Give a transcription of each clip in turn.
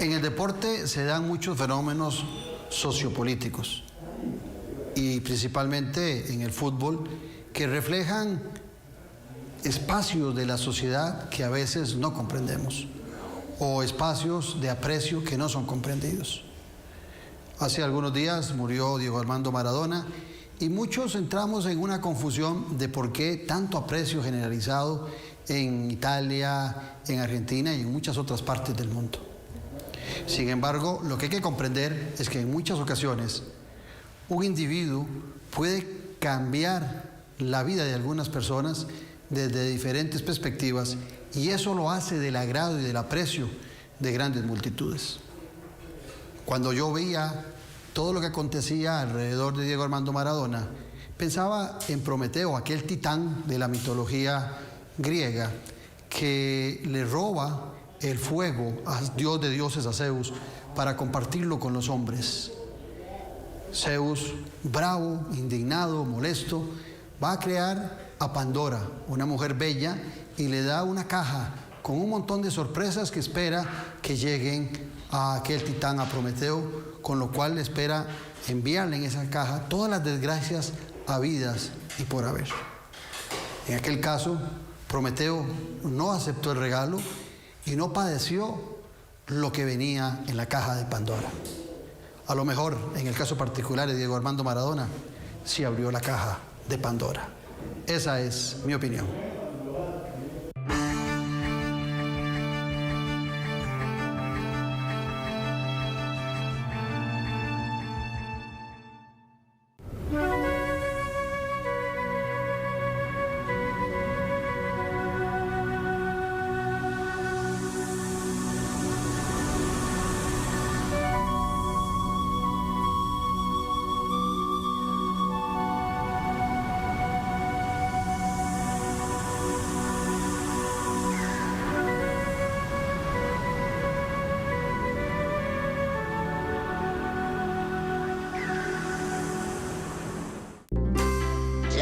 En el deporte se dan muchos fenómenos sociopolíticos y principalmente en el fútbol que reflejan espacios de la sociedad que a veces no comprendemos o espacios de aprecio que no son comprendidos. Hace algunos días murió Diego Armando Maradona y muchos entramos en una confusión de por qué tanto aprecio generalizado en Italia, en Argentina y en muchas otras partes del mundo. Sin embargo, lo que hay que comprender es que en muchas ocasiones un individuo puede cambiar la vida de algunas personas desde diferentes perspectivas y eso lo hace del agrado y del aprecio de grandes multitudes. Cuando yo veía todo lo que acontecía alrededor de Diego Armando Maradona, pensaba en Prometeo, aquel titán de la mitología griega que le roba el fuego a Dios de dioses, a Zeus, para compartirlo con los hombres. Zeus, bravo, indignado, molesto, va a crear a Pandora, una mujer bella, y le da una caja con un montón de sorpresas que espera que lleguen a aquel titán, a Prometeo, con lo cual espera enviarle en esa caja todas las desgracias habidas y por haber. En aquel caso, Prometeo no aceptó el regalo y no padeció lo que venía en la caja de Pandora. A lo mejor, en el caso particular de Diego Armando Maradona, sí abrió la caja de Pandora. Esa es mi opinión.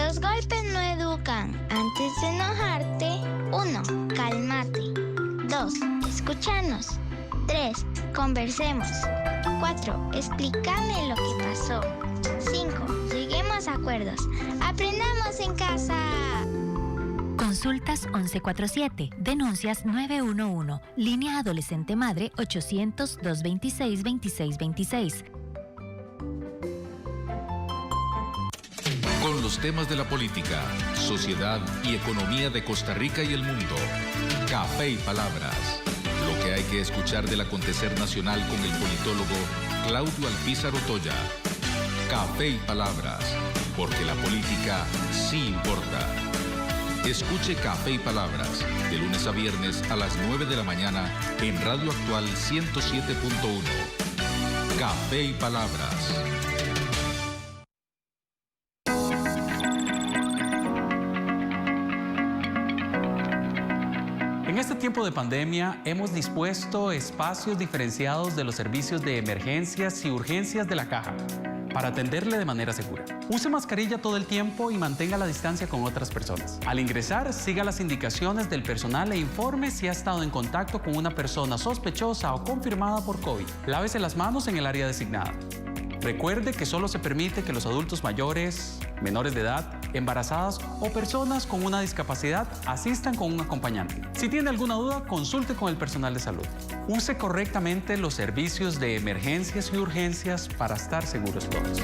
Los golpes no educan. Antes de enojarte, 1. Cálmate. 2. Escúchanos. 3. Conversemos. 4. Explícame lo que pasó. 5. Lleguemos a acuerdos. Aprendamos en casa. Consultas 1147, denuncias 911, línea adolescente madre 800-226-2626. Con los temas de la política, sociedad y economía de Costa Rica y el mundo. Café y Palabras. Lo que hay que escuchar del acontecer nacional con el politólogo Claudio Alpizar Otoya. Café y Palabras, porque la política sí importa. Escuche Café y Palabras, de lunes a viernes a las 9 de la mañana en Radio Actual 107.1. Café y Palabras. En este tiempo de pandemia hemos dispuesto espacios diferenciados de los servicios de emergencias y urgencias de la Caja para atenderle de manera segura. Use mascarilla todo el tiempo y mantenga la distancia con otras personas. Al ingresar, siga las indicaciones del personal e informe si ha estado en contacto con una persona sospechosa o confirmada por COVID. Lávese las manos en el área designada. Recuerde que solo se permite que los adultos mayores, menores de edad, embarazadas o personas con una discapacidad asistan con un acompañante. Si tiene alguna duda, consulte con el personal de salud. Use correctamente los servicios de emergencias y urgencias para estar seguros todos.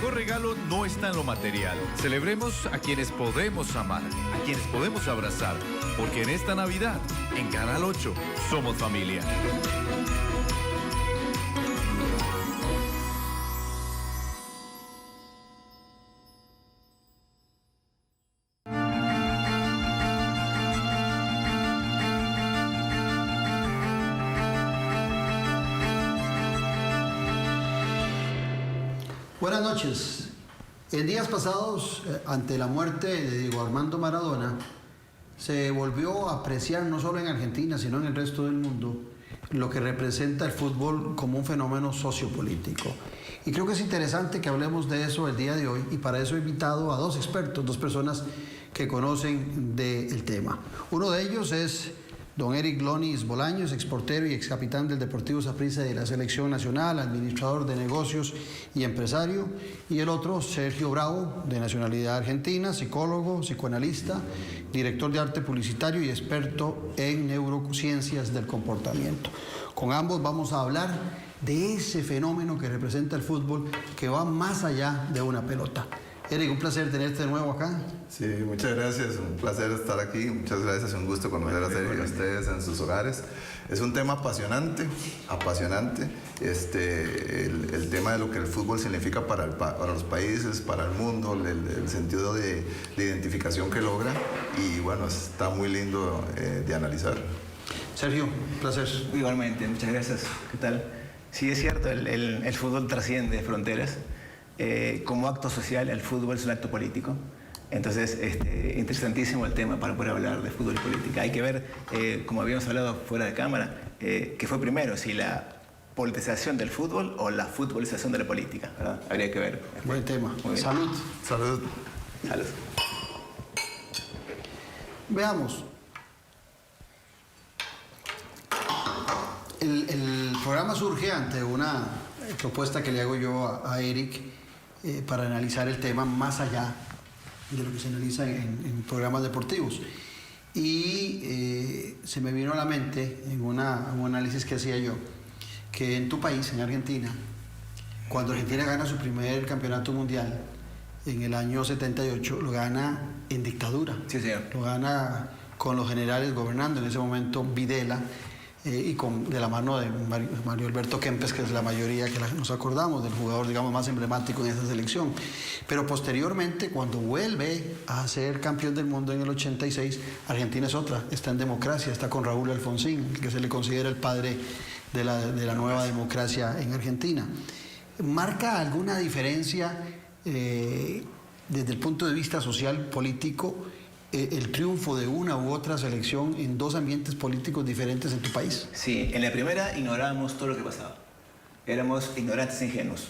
mejor regalo no está en lo material. Celebremos a quienes podemos amar, a quienes podemos abrazar, porque en esta Navidad, en Canal 8, somos familia. Buenas noches. En días pasados, ante la muerte de Diego Armando Maradona, se volvió a apreciar no solo en Argentina, sino en el resto del mundo, lo que representa el fútbol como un fenómeno sociopolítico. Y creo que es interesante que hablemos de eso el día de hoy, y para eso he invitado a dos expertos, dos personas que conocen del tema. Uno de ellos es don Eric Lonis Bolaños, exportero y excapitán del Deportivo Saprissa de la Selección Nacional, administrador de negocios y empresario. Y el otro, Sergio Bravo, de nacionalidad argentina, psicólogo, psicoanalista, director de arte publicitario y experto en neurociencias del comportamiento. Con ambos vamos a hablar de ese fenómeno que representa el fútbol, que va más allá de una pelota. Eric, un placer tenerte de nuevo acá. Sí, muchas gracias, un placer estar aquí, muchas gracias, un gusto conocer a Sergio y a ustedes en sus hogares. Es un tema apasionante, el tema de lo que el fútbol significa para los países, para el mundo, el sentido de identificación que logra, y bueno, está muy lindo de analizar. Sergio, un placer. Igualmente, muchas gracias. ¿Qué tal? Sí, es cierto, el fútbol trasciende fronteras. Como acto social, el fútbol es un acto político. Entonces, interesantísimo el tema para poder hablar de fútbol y política. Hay que ver, como habíamos hablado fuera de cámara, qué fue primero, si la politización del fútbol o la futbolización de la política, ¿verdad? Habría que ver. Buen tema. Salud. Salud. Salud. Veamos. El programa surge ante una propuesta que le hago yo a Eric para analizar el tema más allá de lo que se analiza en programas deportivos. Y se me vino a la mente en un análisis que hacía yo, que en tu país, en Argentina, cuando Argentina gana su primer campeonato mundial en el año 78, lo gana en dictadura. Sí, señor. Lo gana con los generales gobernando, en ese momento Videla, y de la mano de Mario Alberto Kempes, que es la mayoría que nos acordamos del jugador, digamos, más emblemático en esa selección. Pero posteriormente, cuando vuelve a ser campeón del mundo en el 86, Argentina es otra, está en democracia, está con Raúl Alfonsín, que se le considera el padre de la nueva democracia en Argentina. ¿Marca alguna diferencia desde el punto de vista social, político, el triunfo de una u otra selección en dos ambientes políticos diferentes en tu país? Sí, en la primera ignorábamos todo lo que pasaba. Éramos ignorantes e ingenuos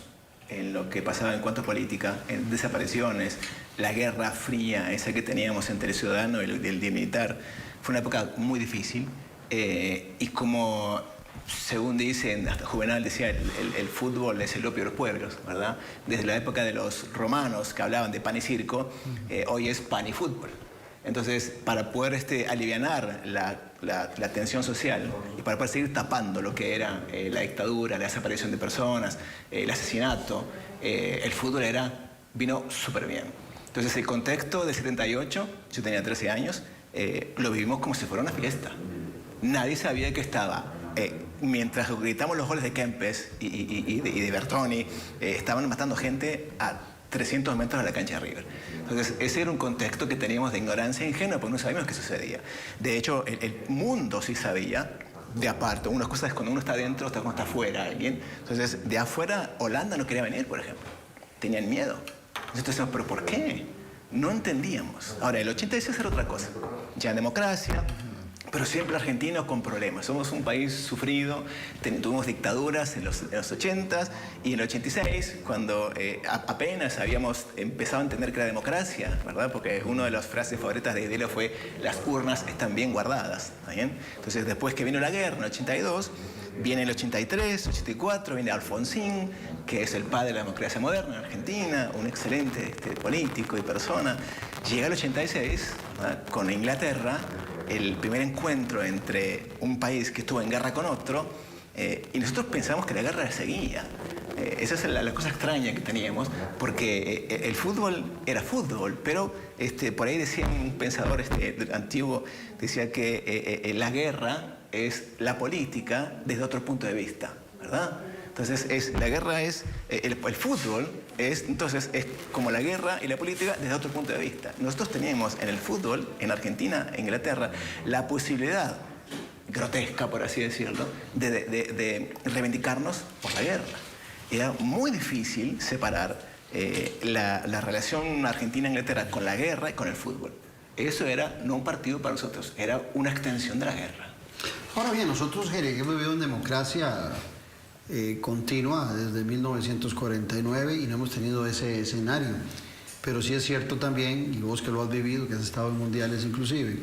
en lo que pasaba en cuanto a política, en desapariciones, la guerra fría, esa que teníamos entre el ciudadano y el militar. Fue una época muy difícil y como, según dicen, hasta Juvenal decía, el fútbol es el opio de los pueblos, ¿verdad? Desde la época de los romanos, que hablaban de pan y circo, hoy es pan y fútbol. Entonces, para poder alivianar la tensión social y para poder seguir tapando lo que era la dictadura, la desaparición de personas, el asesinato, el fútbol vino súper bien. Entonces, el contexto de 78, yo tenía 13 años, lo vivimos como si fuera una fiesta. Nadie sabía que estaba. Mientras gritamos los goles de Kempes y de Bertoni, estaban matando gente a 300 metros de la cancha de River. Entonces, ese era un contexto que teníamos de ignorancia ingenua, porque no sabíamos qué sucedía. De hecho, el mundo sí sabía, de aparte. Unas cosas es cuando uno está adentro, otra cuando está afuera alguien. Entonces, de afuera, Holanda no quería venir, por ejemplo. Tenían miedo. Entonces, decíamos, ¿pero por qué? No entendíamos. Ahora, el 86 era otra cosa. Ya democracia, pero siempre argentinos con problemas. Somos un país sufrido, tuvimos dictaduras en los 80s y en el 86, cuando apenas habíamos empezado a entender que era democracia, ¿verdad? Porque una de las frases favoritas de Videla fue: las urnas están bien guardadas, ¿está bien? Entonces, después que vino la guerra en el 82, viene el 83, 84, viene Alfonsín, que es el padre de la democracia moderna en Argentina, un excelente político y persona. Llega el 86, ¿verdad? Con Inglaterra, el primer encuentro entre un país que estuvo en guerra con otro, y nosotros pensamos que la guerra seguía. Esa es la cosa extraña que teníamos, porque el fútbol era fútbol, pero por ahí decía un pensador antiguo, decía que la guerra es la política desde otro punto de vista, ¿verdad? Entonces, la guerra es, el fútbol es como la guerra y la política desde otro punto de vista. Nosotros teníamos en el fútbol, en Argentina, en Inglaterra, la posibilidad grotesca, por así decirlo, de reivindicarnos por la guerra. Era muy difícil separar la relación Argentina-Inglaterra con la guerra y con el fútbol. Eso era no un partido para nosotros, era una extensión de la guerra. Ahora bien, nosotros hemos vivido en democracia continua desde 1949 y no hemos tenido ese escenario. Pero sí es cierto también, y vos que lo has vivido, que has estado en mundiales inclusive,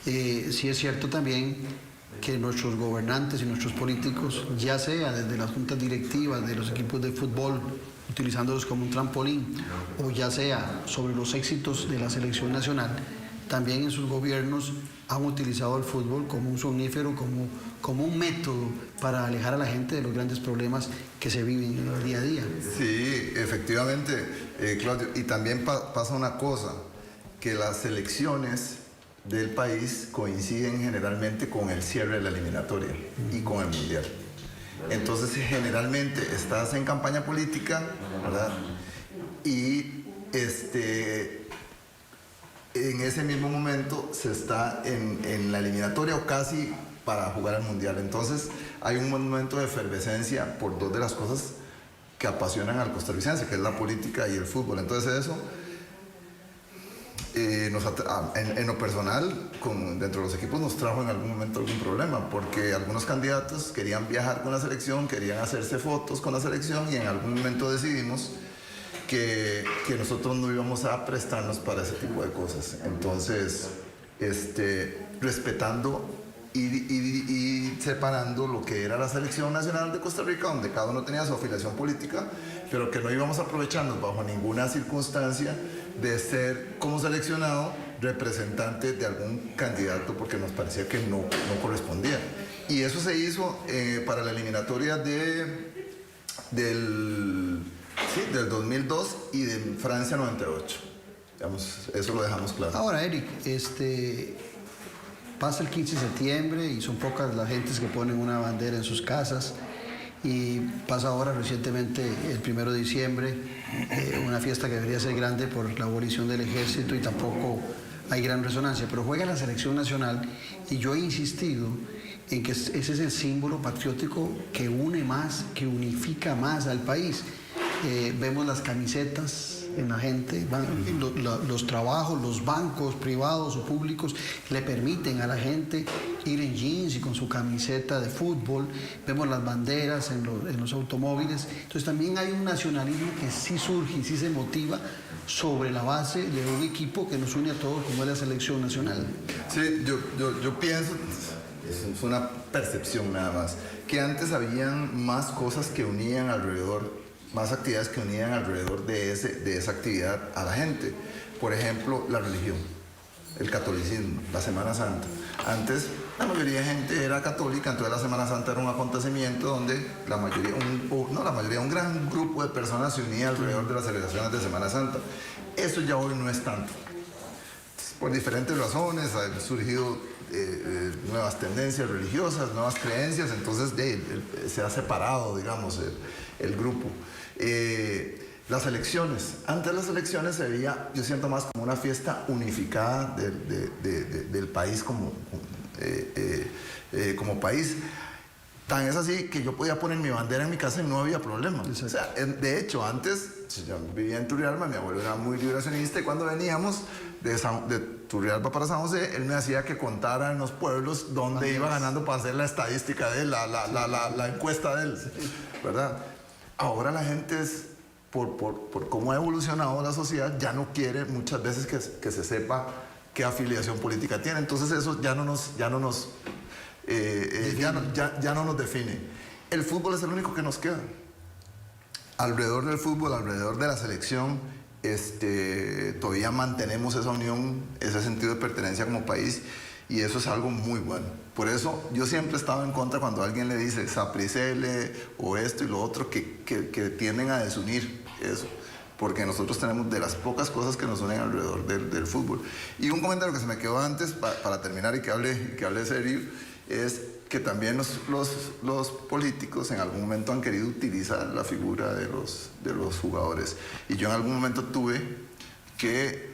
sí es cierto también que nuestros gobernantes y nuestros políticos, ya sea desde las juntas directivas de los equipos de fútbol, utilizándolos como un trampolín, o ya sea sobre los éxitos de la selección nacional, también en sus gobiernos han utilizado el fútbol como un somnífero, como un método para alejar a la gente de los grandes problemas que se viven en el día a día. Sí, efectivamente, Claudio. Y también pasa una cosa, que las selecciones del país coinciden generalmente con el cierre de la eliminatoria y con el mundial. Entonces, generalmente estás en campaña política, ¿verdad? Y en ese mismo momento se está en la eliminatoria o casi para jugar al mundial. Entonces hay un momento de efervescencia por dos de las cosas que apasionan al costarricense, que es la política y el fútbol. Entonces eso, en lo personal, dentro de los equipos nos trajo en algún momento algún problema, porque algunos candidatos querían viajar con la selección, querían hacerse fotos con la selección, y en algún momento decidimos que nosotros no íbamos a prestarnos para ese tipo de cosas. Entonces, respetando y separando lo que era la selección nacional de Costa Rica, donde cada uno tenía su afiliación política, pero que no íbamos a aprovecharnos bajo ninguna circunstancia de ser como seleccionado representante de algún candidato, porque nos parecía que no correspondía. Y eso se hizo para la eliminatoria del 2002 y de Francia 98. Digamos, eso lo dejamos claro. Ahora, Eric, pasa el 15 de septiembre y son pocas las gentes que ponen una bandera en sus casas, y pasa ahora recientemente el 1 de diciembre, una fiesta que debería ser grande por la abolición del ejército, y tampoco hay gran resonancia, pero juega la selección nacional, y yo he insistido en que ese es el símbolo patriótico que une más, que unifica más al país. Vemos las camisetas en la gente, los trabajos, los bancos privados o públicos le permiten a la gente ir en jeans y con su camiseta de fútbol. Vemos las banderas en los automóviles. Entonces también hay un nacionalismo que sí surge y sí se motiva sobre la base de un equipo que nos une a todos, como es la selección nacional. Sí, yo pienso, es una percepción nada más, que antes habían más cosas que unían alrededor, más actividades que unían alrededor de esa actividad a la gente. Por ejemplo, la religión, el catolicismo, la Semana Santa. Antes la mayoría de gente era católica, entonces la Semana Santa era un acontecimiento donde un gran grupo de personas se unía alrededor de las celebraciones de Semana Santa. Eso ya hoy no es tanto. Por diferentes razones han surgido nuevas tendencias religiosas, nuevas creencias, entonces se ha separado, digamos, el grupo. Las elecciones. Antes las elecciones se veía, yo siento, más como una fiesta unificada del país como país. Tan es así que yo podía poner mi bandera en mi casa y no había problema. O sea, de hecho, antes, yo vivía en Turrialba, mi abuelo era muy liberacionista, y cuando veníamos de Turrialba para San José, él me hacía que contara en los pueblos dónde iba ganando para hacer la estadística de él, la encuesta de él, ¿verdad? Ahora la gente por cómo ha evolucionado la sociedad, ya no quiere muchas veces que se sepa qué afiliación política tiene. Entonces eso ya no nos define. El fútbol es el único que nos queda. Alrededor del fútbol, alrededor de la selección, todavía mantenemos esa unión, ese sentido de pertenencia como país, y eso es algo muy bueno. Por eso yo siempre he estado en contra cuando alguien le dice Sapricele o esto y lo otro, que tienden a desunir eso. Porque nosotros tenemos de las pocas cosas que nos unen alrededor del fútbol. Y un comentario que se me quedó antes, para terminar y que hable serio, es que también los políticos en algún momento han querido utilizar la figura de los jugadores. Y yo en algún momento tuve que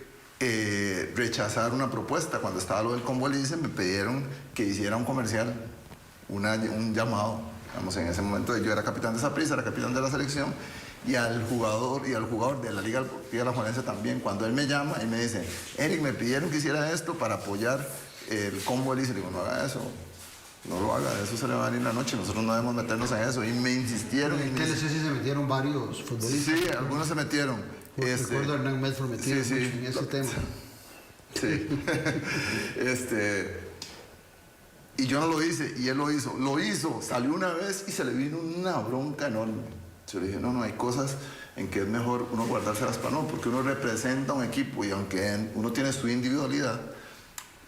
rechazar una propuesta. Cuando estaba lo del Combolice, me pidieron que hiciera un comercial, un llamado. Digamos, en ese momento yo era capitán de Saprissa, era capitán de la selección, y al jugador de la Liga Deportiva Alajuelense también. Cuando él me llama y me dice, Eric, me pidieron que hiciera esto para apoyar el Combolice, le digo, no haga eso. No lo haga, de eso se le va a venir la noche, nosotros no debemos meternos en eso. Y me insistieron. En TLC sí se metieron varios futbolistas. Sí, algunos se metieron. Recuerdo a Hernán Medford metido mucho en ese tema. Sí. Y yo no lo hice, y él lo hizo. Lo hizo, salió una vez y se le vino una bronca enorme. Yo le dije, no, hay cosas en que es mejor uno guardárselas para no, porque uno representa un equipo y aunque uno tiene su individualidad,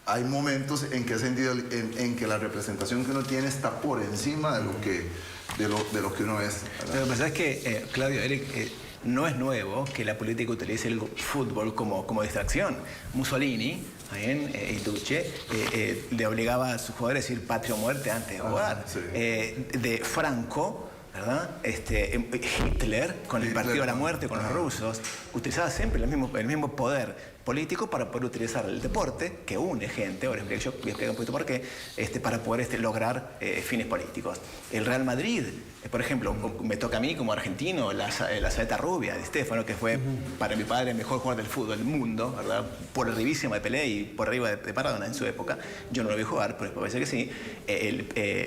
hay momentos en que la representación que uno tiene está por encima de lo que uno es. ¿Verdad? Lo que pasa es que, Claudio, Eric, no es nuevo que la política utilice el fútbol como distracción. Mussolini, el Duce, le obligaba a sus jugadores a decir patria o muerte antes de jugar. Sí. De Franco, ¿verdad? Hitler, con el partido de la muerte, con los rusos, utilizaba siempre el mismo poder político para poder utilizar el deporte, que une gente, ahora yo voy a explicar un poquito por qué, para poder lograr fines políticos. El Real Madrid, por ejemplo, me toca a mí como argentino, la saeta rubia de Stefano, que fue para mi padre el mejor jugador del fútbol del mundo, ¿verdad? Por arribísima de Pelé y por arriba de Maradona en su época. Yo no lo vi jugar, pero parece que sí.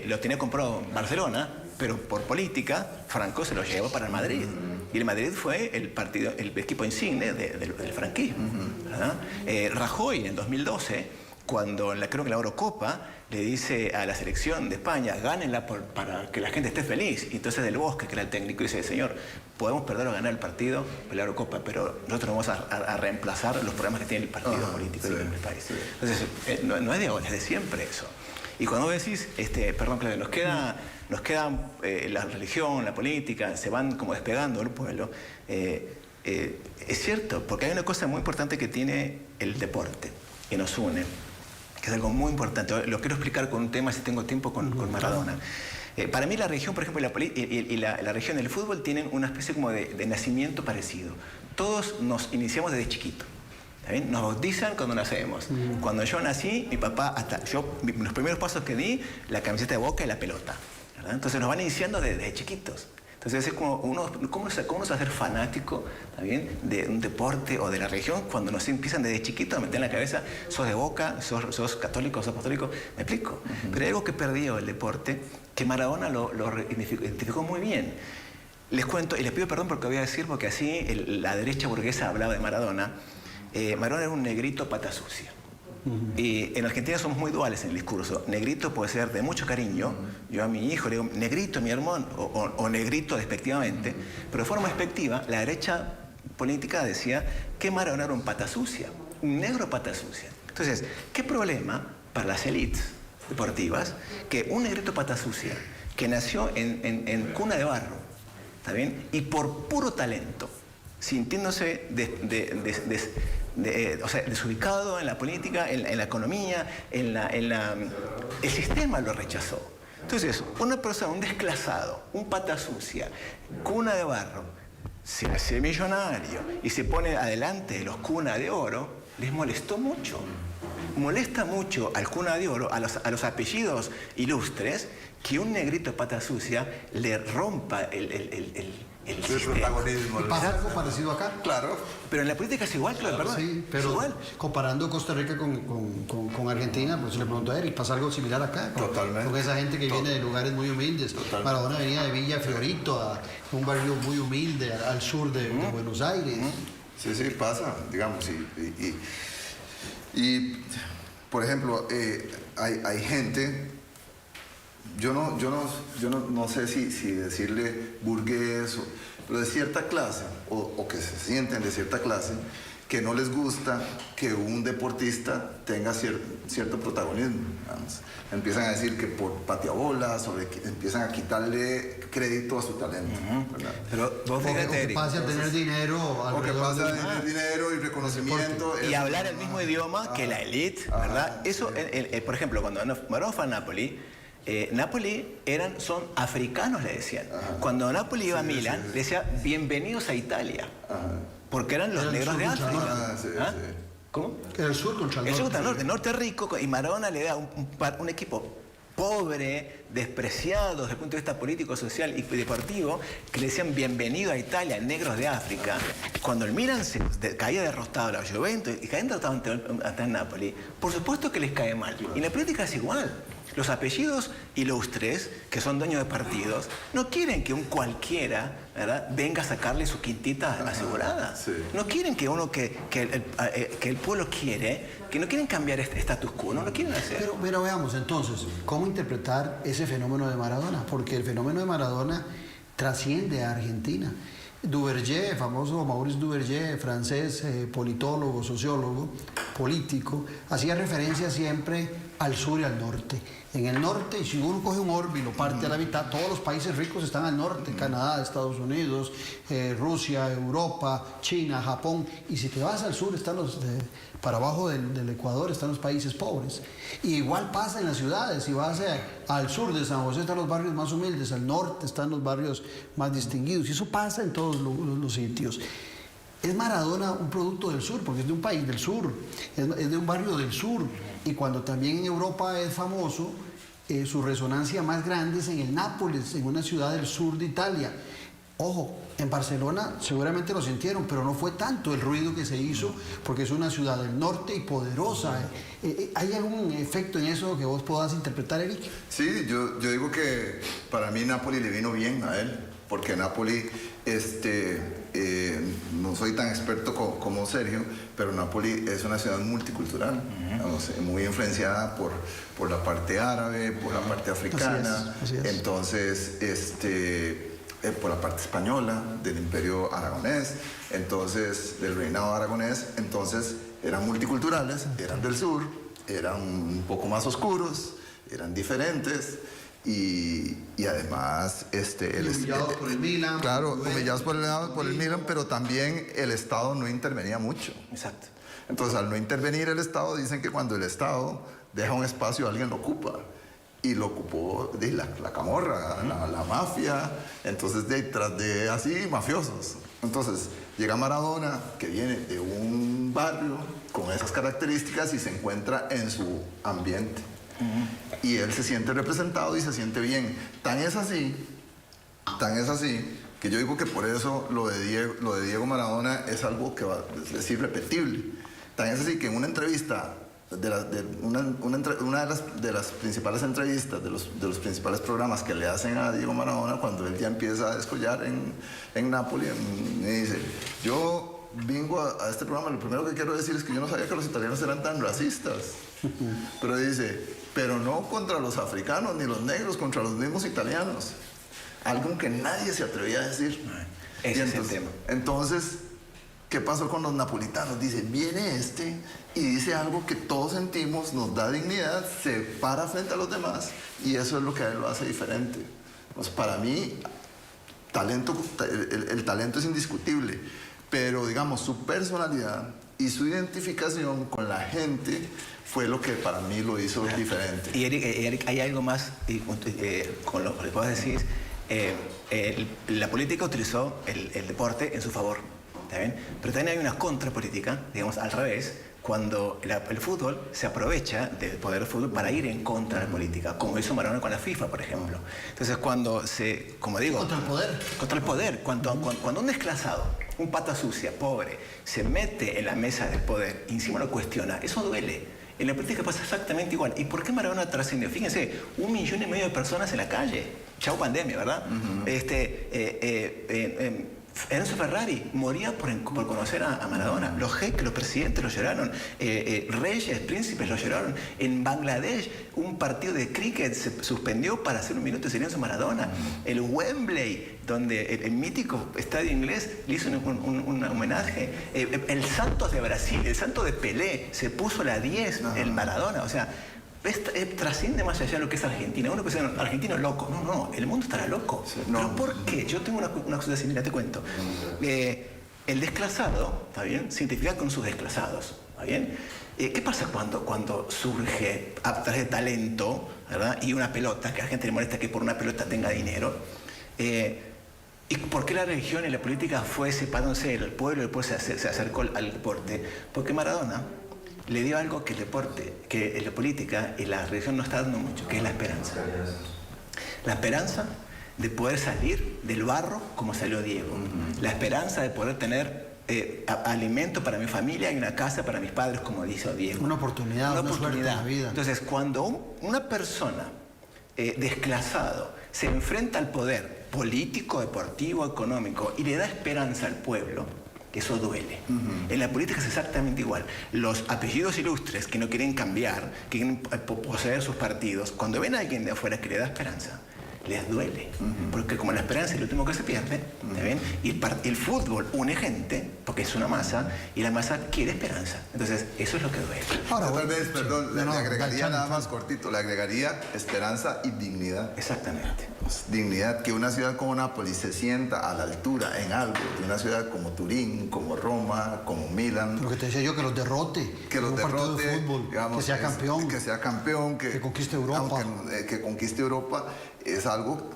Lo tenía comprado en Barcelona, pero por política, Franco se lo llevó para el Madrid. Y el Madrid fue el equipo insigne del franquismo. Rajoy, en 2012, cuando creo que la Eurocopa, le dice a la selección de España, gánenla para que la gente esté feliz. Y entonces Del Bosque, que era el técnico, dice, señor, podemos perder o ganar el partido de la Eurocopa, pero nosotros vamos a reemplazar los problemas que tiene el partido político en el país. Sí. Entonces, no es de ahora, es de siempre eso. Y cuando decís, perdón, Claudio, nos queda la religión, la política, se van como despegando del pueblo. Es cierto, porque hay una cosa muy importante que tiene el deporte, que nos une, que es algo muy importante. Lo quiero explicar con un tema, si tengo tiempo, con Maradona. Para mí la religión, por ejemplo, y la religión y el fútbol tienen una especie como de nacimiento parecido. Todos nos iniciamos desde chiquito. Nos bautizan cuando nacemos. Cuando yo nací, mi papá, los primeros pasos que di, la camiseta de Boca y la pelota, ¿verdad? Entonces nos van iniciando desde chiquitos. Entonces es como ¿cómo se va a ser fanático también de un deporte o de la religión cuando nos empiezan desde chiquitos a meter en la cabeza, sos de Boca, sos católico, sos apostólico? Me explico. Pero hay algo que perdió el deporte, que Maradona lo identificó muy bien. Les cuento, y les pido perdón porque voy a decir, porque así la derecha burguesa hablaba de Maradona. Maradona era un negrito pata sucia. Y en Argentina somos muy duales en el discurso. Negrito puede ser de mucho cariño. Yo a mi hijo le digo negrito, mi hermano, o negrito despectivamente. Pero de forma despectiva, la derecha política decía que Maradona era un pata sucia, un negro pata sucia. Entonces, ¿qué problema para las élites deportivas que un negrito pata sucia que nació en cuna de barro, ¿está bien? Y por puro talento, sintiéndose desubicado en la política, en la economía, el sistema lo rechazó. Entonces, una persona, un desclasado, un pata sucia, cuna de barro, se hace millonario y se pone adelante de los cuna de oro, les molestó mucho. Molesta mucho al cuna de oro, a los apellidos ilustres, que un negrito pata sucia le rompa el protagonismo. ¿Y pasa algo parecido acá? Claro. Pero en la política es igual, claro, perdón. Sí, pero igual. comparando Costa Rica con Argentina, pues le pregunto a Eric, ¿pasa algo similar acá? Totalmente. Con esa gente que viene de lugares muy humildes. Totalmente. Maradona venía de Villa Fiorito, a un barrio muy humilde, al sur de Buenos Aires. Sí, pasa, digamos. Y por ejemplo, hay gente... Yo no sé si decirle burgués, pero de cierta clase, o que se sienten de cierta clase, que no les gusta que un deportista tenga cierto protagonismo. Vamos. Empiezan a decir que por pateabolas, empiezan a quitarle crédito a su talento. Pero vos fíjate, o que pase a tener dinero. O que pase a tener dinero y reconocimiento. Y hablar el mismo idioma que la élite, ¿verdad? Eso, por ejemplo, cuando Maradona fue a Napoli, Napoli son africanos, le decían. Cuando Napoli iba a Milán, le decía bienvenidos a Italia. Porque eran los negros de África. ¿Cómo? Era el sur contra el norte. El sur contra el norte. El norte rico, y Maradona le da un equipo pobre, despreciado desde el punto de vista político, social y deportivo, que le decían bienvenido a Italia, negros de África. Cuando el Milan caía derrotado a la Juventus y caía derrotado ante el Napoli, por supuesto que les cae mal. Y la política es igual. Los apellidos ilustres, que son dueños de partidos, no quieren que un cualquiera, ¿verdad?, venga a sacarle su quintita asegurada. No quieren que el pueblo quiere, que no quieren cambiar este status quo, no lo quieren hacer. Pero veamos entonces, ¿cómo interpretar ese fenómeno de Maradona? Porque el fenómeno de Maradona trasciende a Argentina. Duverger, famoso Maurice Duverger, francés, politólogo, sociólogo, político, hacía referencia siempre al sur y al norte. En el norte, y si uno coge un orbe y lo parte a la mitad, todos los países ricos están al norte, Canadá, Estados Unidos, Rusia, Europa, China, Japón, y si te vas al sur, están para abajo del Ecuador están los países pobres. Y igual pasa en las ciudades, si vas al sur de San José están los barrios más humildes, al norte están los barrios más distinguidos, y eso pasa en todos los sitios. Es Maradona un producto del sur, porque es de un país del sur, es de un barrio del sur, y cuando también en Europa es famoso, su resonancia más grande es en el Nápoles, en una ciudad del sur de Italia. Ojo, en Barcelona seguramente lo sintieron, pero no fue tanto el ruido que se hizo, porque es una ciudad del norte y poderosa. ¿Hay algún efecto en eso que vos podás interpretar, Eric? Sí, yo digo que para mí Napoli le vino bien a él, porque Napoli, no soy tan experto como Sergio, pero Napoli es una ciudad multicultural, muy influenciada por la parte árabe, por la parte africana, así es. Entonces, por la parte española del imperio aragonés, entonces del reinado aragonés, entonces eran multiculturales, eran del sur, eran un poco más oscuros, eran diferentes. Y además humillados por el Milan. Claro, humillados por el Milan, pero también el Estado no intervenía mucho. Exacto. Entonces, al no intervenir el Estado, dicen que cuando el Estado deja un espacio, alguien lo ocupa. Y lo ocupó la camorra, la mafia, entonces detrás de así, mafiosos. Entonces, llega Maradona, que viene de un barrio con esas características y se encuentra en su ambiente. Y él se siente representado y se siente bien. Tan es así, que yo digo que por eso lo de Diego Maradona es algo que va a decir repetible. Tan es así que en una entrevista, una de las principales entrevistas de los principales programas que le hacen a Diego Maradona, cuando él ya empieza a descollar en Nápoles, me dice: yo vengo a este programa, lo primero que quiero decir es que yo no sabía que los italianos eran tan racistas. Pero dice, pero no contra los africanos ni los negros, contra los mismos italianos. Algo que nadie se atrevía a decir. Ese es el tema. Entonces, ¿qué pasó con los napolitanos? Dice, viene y dice algo que todos sentimos, nos da dignidad, se para frente a los demás, y eso es lo que a él lo hace diferente. Pues para mí, el talento es indiscutible, pero digamos, su personalidad y su identificación con la gente fue lo que para mí lo hizo diferente. Y Eric, hay algo más con lo que puedo decir. La política utilizó el deporte en su favor, ¿está bien? Pero también hay una contrapolítica, digamos, al revés, cuando el fútbol se aprovecha del poder del fútbol para ir en contra de la política, como hizo Maradona con la FIFA, por ejemplo. Entonces, como digo... Contra el poder. Contra el poder. Cuando un desclasado, un pata sucia, pobre, se mete en la mesa del poder y encima lo cuestiona, eso duele. En la política pasa exactamente igual. ¿Y por qué Maradona trascendió? Fíjense, 1,5 millones de personas en la calle. Chau pandemia, ¿verdad? Enzo Ferrari moría por conocer a Maradona. Los jeques, los presidentes lo lloraron. Reyes, príncipes lo lloraron. En Bangladesh, un partido de cricket se suspendió para hacer un minuto de silencio a Maradona. El Wembley, donde el mítico estadio inglés le hizo un homenaje. El Santos de Brasil, el Santos de Pelé, se puso la 10, el Maradona. O sea, trasciende más allá de lo que es Argentina. Uno que dice, argentino loco. No, el mundo estará loco. Sí, ¿Pero por qué? Yo tengo una cosa así, mira, te cuento. El desclasado, ¿está bien? Se identifica con sus desclasados, ¿está bien? ¿Qué pasa cuando surge a través de talento, ¿verdad? Y una pelota, que a la gente le molesta que por una pelota tenga dinero? ¿Y por qué la religión y la política fue separándose del pueblo y el pueblo se acercó al deporte? Porque Maradona le dio algo que el deporte, que la política y la religión no está dando mucho, que es la esperanza. La esperanza de poder salir del barro como salió Diego. La esperanza de poder tener alimento para mi familia y una casa para mis padres, como dice Diego. Una oportunidad, una suerte en la vida. Entonces, cuando una persona desclasado se enfrenta al poder político, deportivo, económico y le da esperanza al pueblo, eso duele. En la política es exactamente igual. Los apellidos ilustres que no quieren cambiar, que quieren poseer sus partidos, cuando ven a alguien de afuera que le da esperanza, les duele. Porque como la esperanza es lo último que se pierde, ¿ven? Y el fútbol une gente, porque es una masa, y la masa quiere esperanza. Entonces, eso es lo que duele. Ahora, tal vez, perdón, le agregaría nada más cortito, le agregaría esperanza y dignidad. Exactamente. Pues, dignidad, que una ciudad como Nápoles se sienta a la altura en algo de una ciudad como Turín, como Roma, como Milán. Lo que te decía yo, que los derrote. Que los un partido derrote, de fútbol, digamos, que sea campeón. Que sea campeón, que conquiste Europa. Que conquiste Europa, es algo...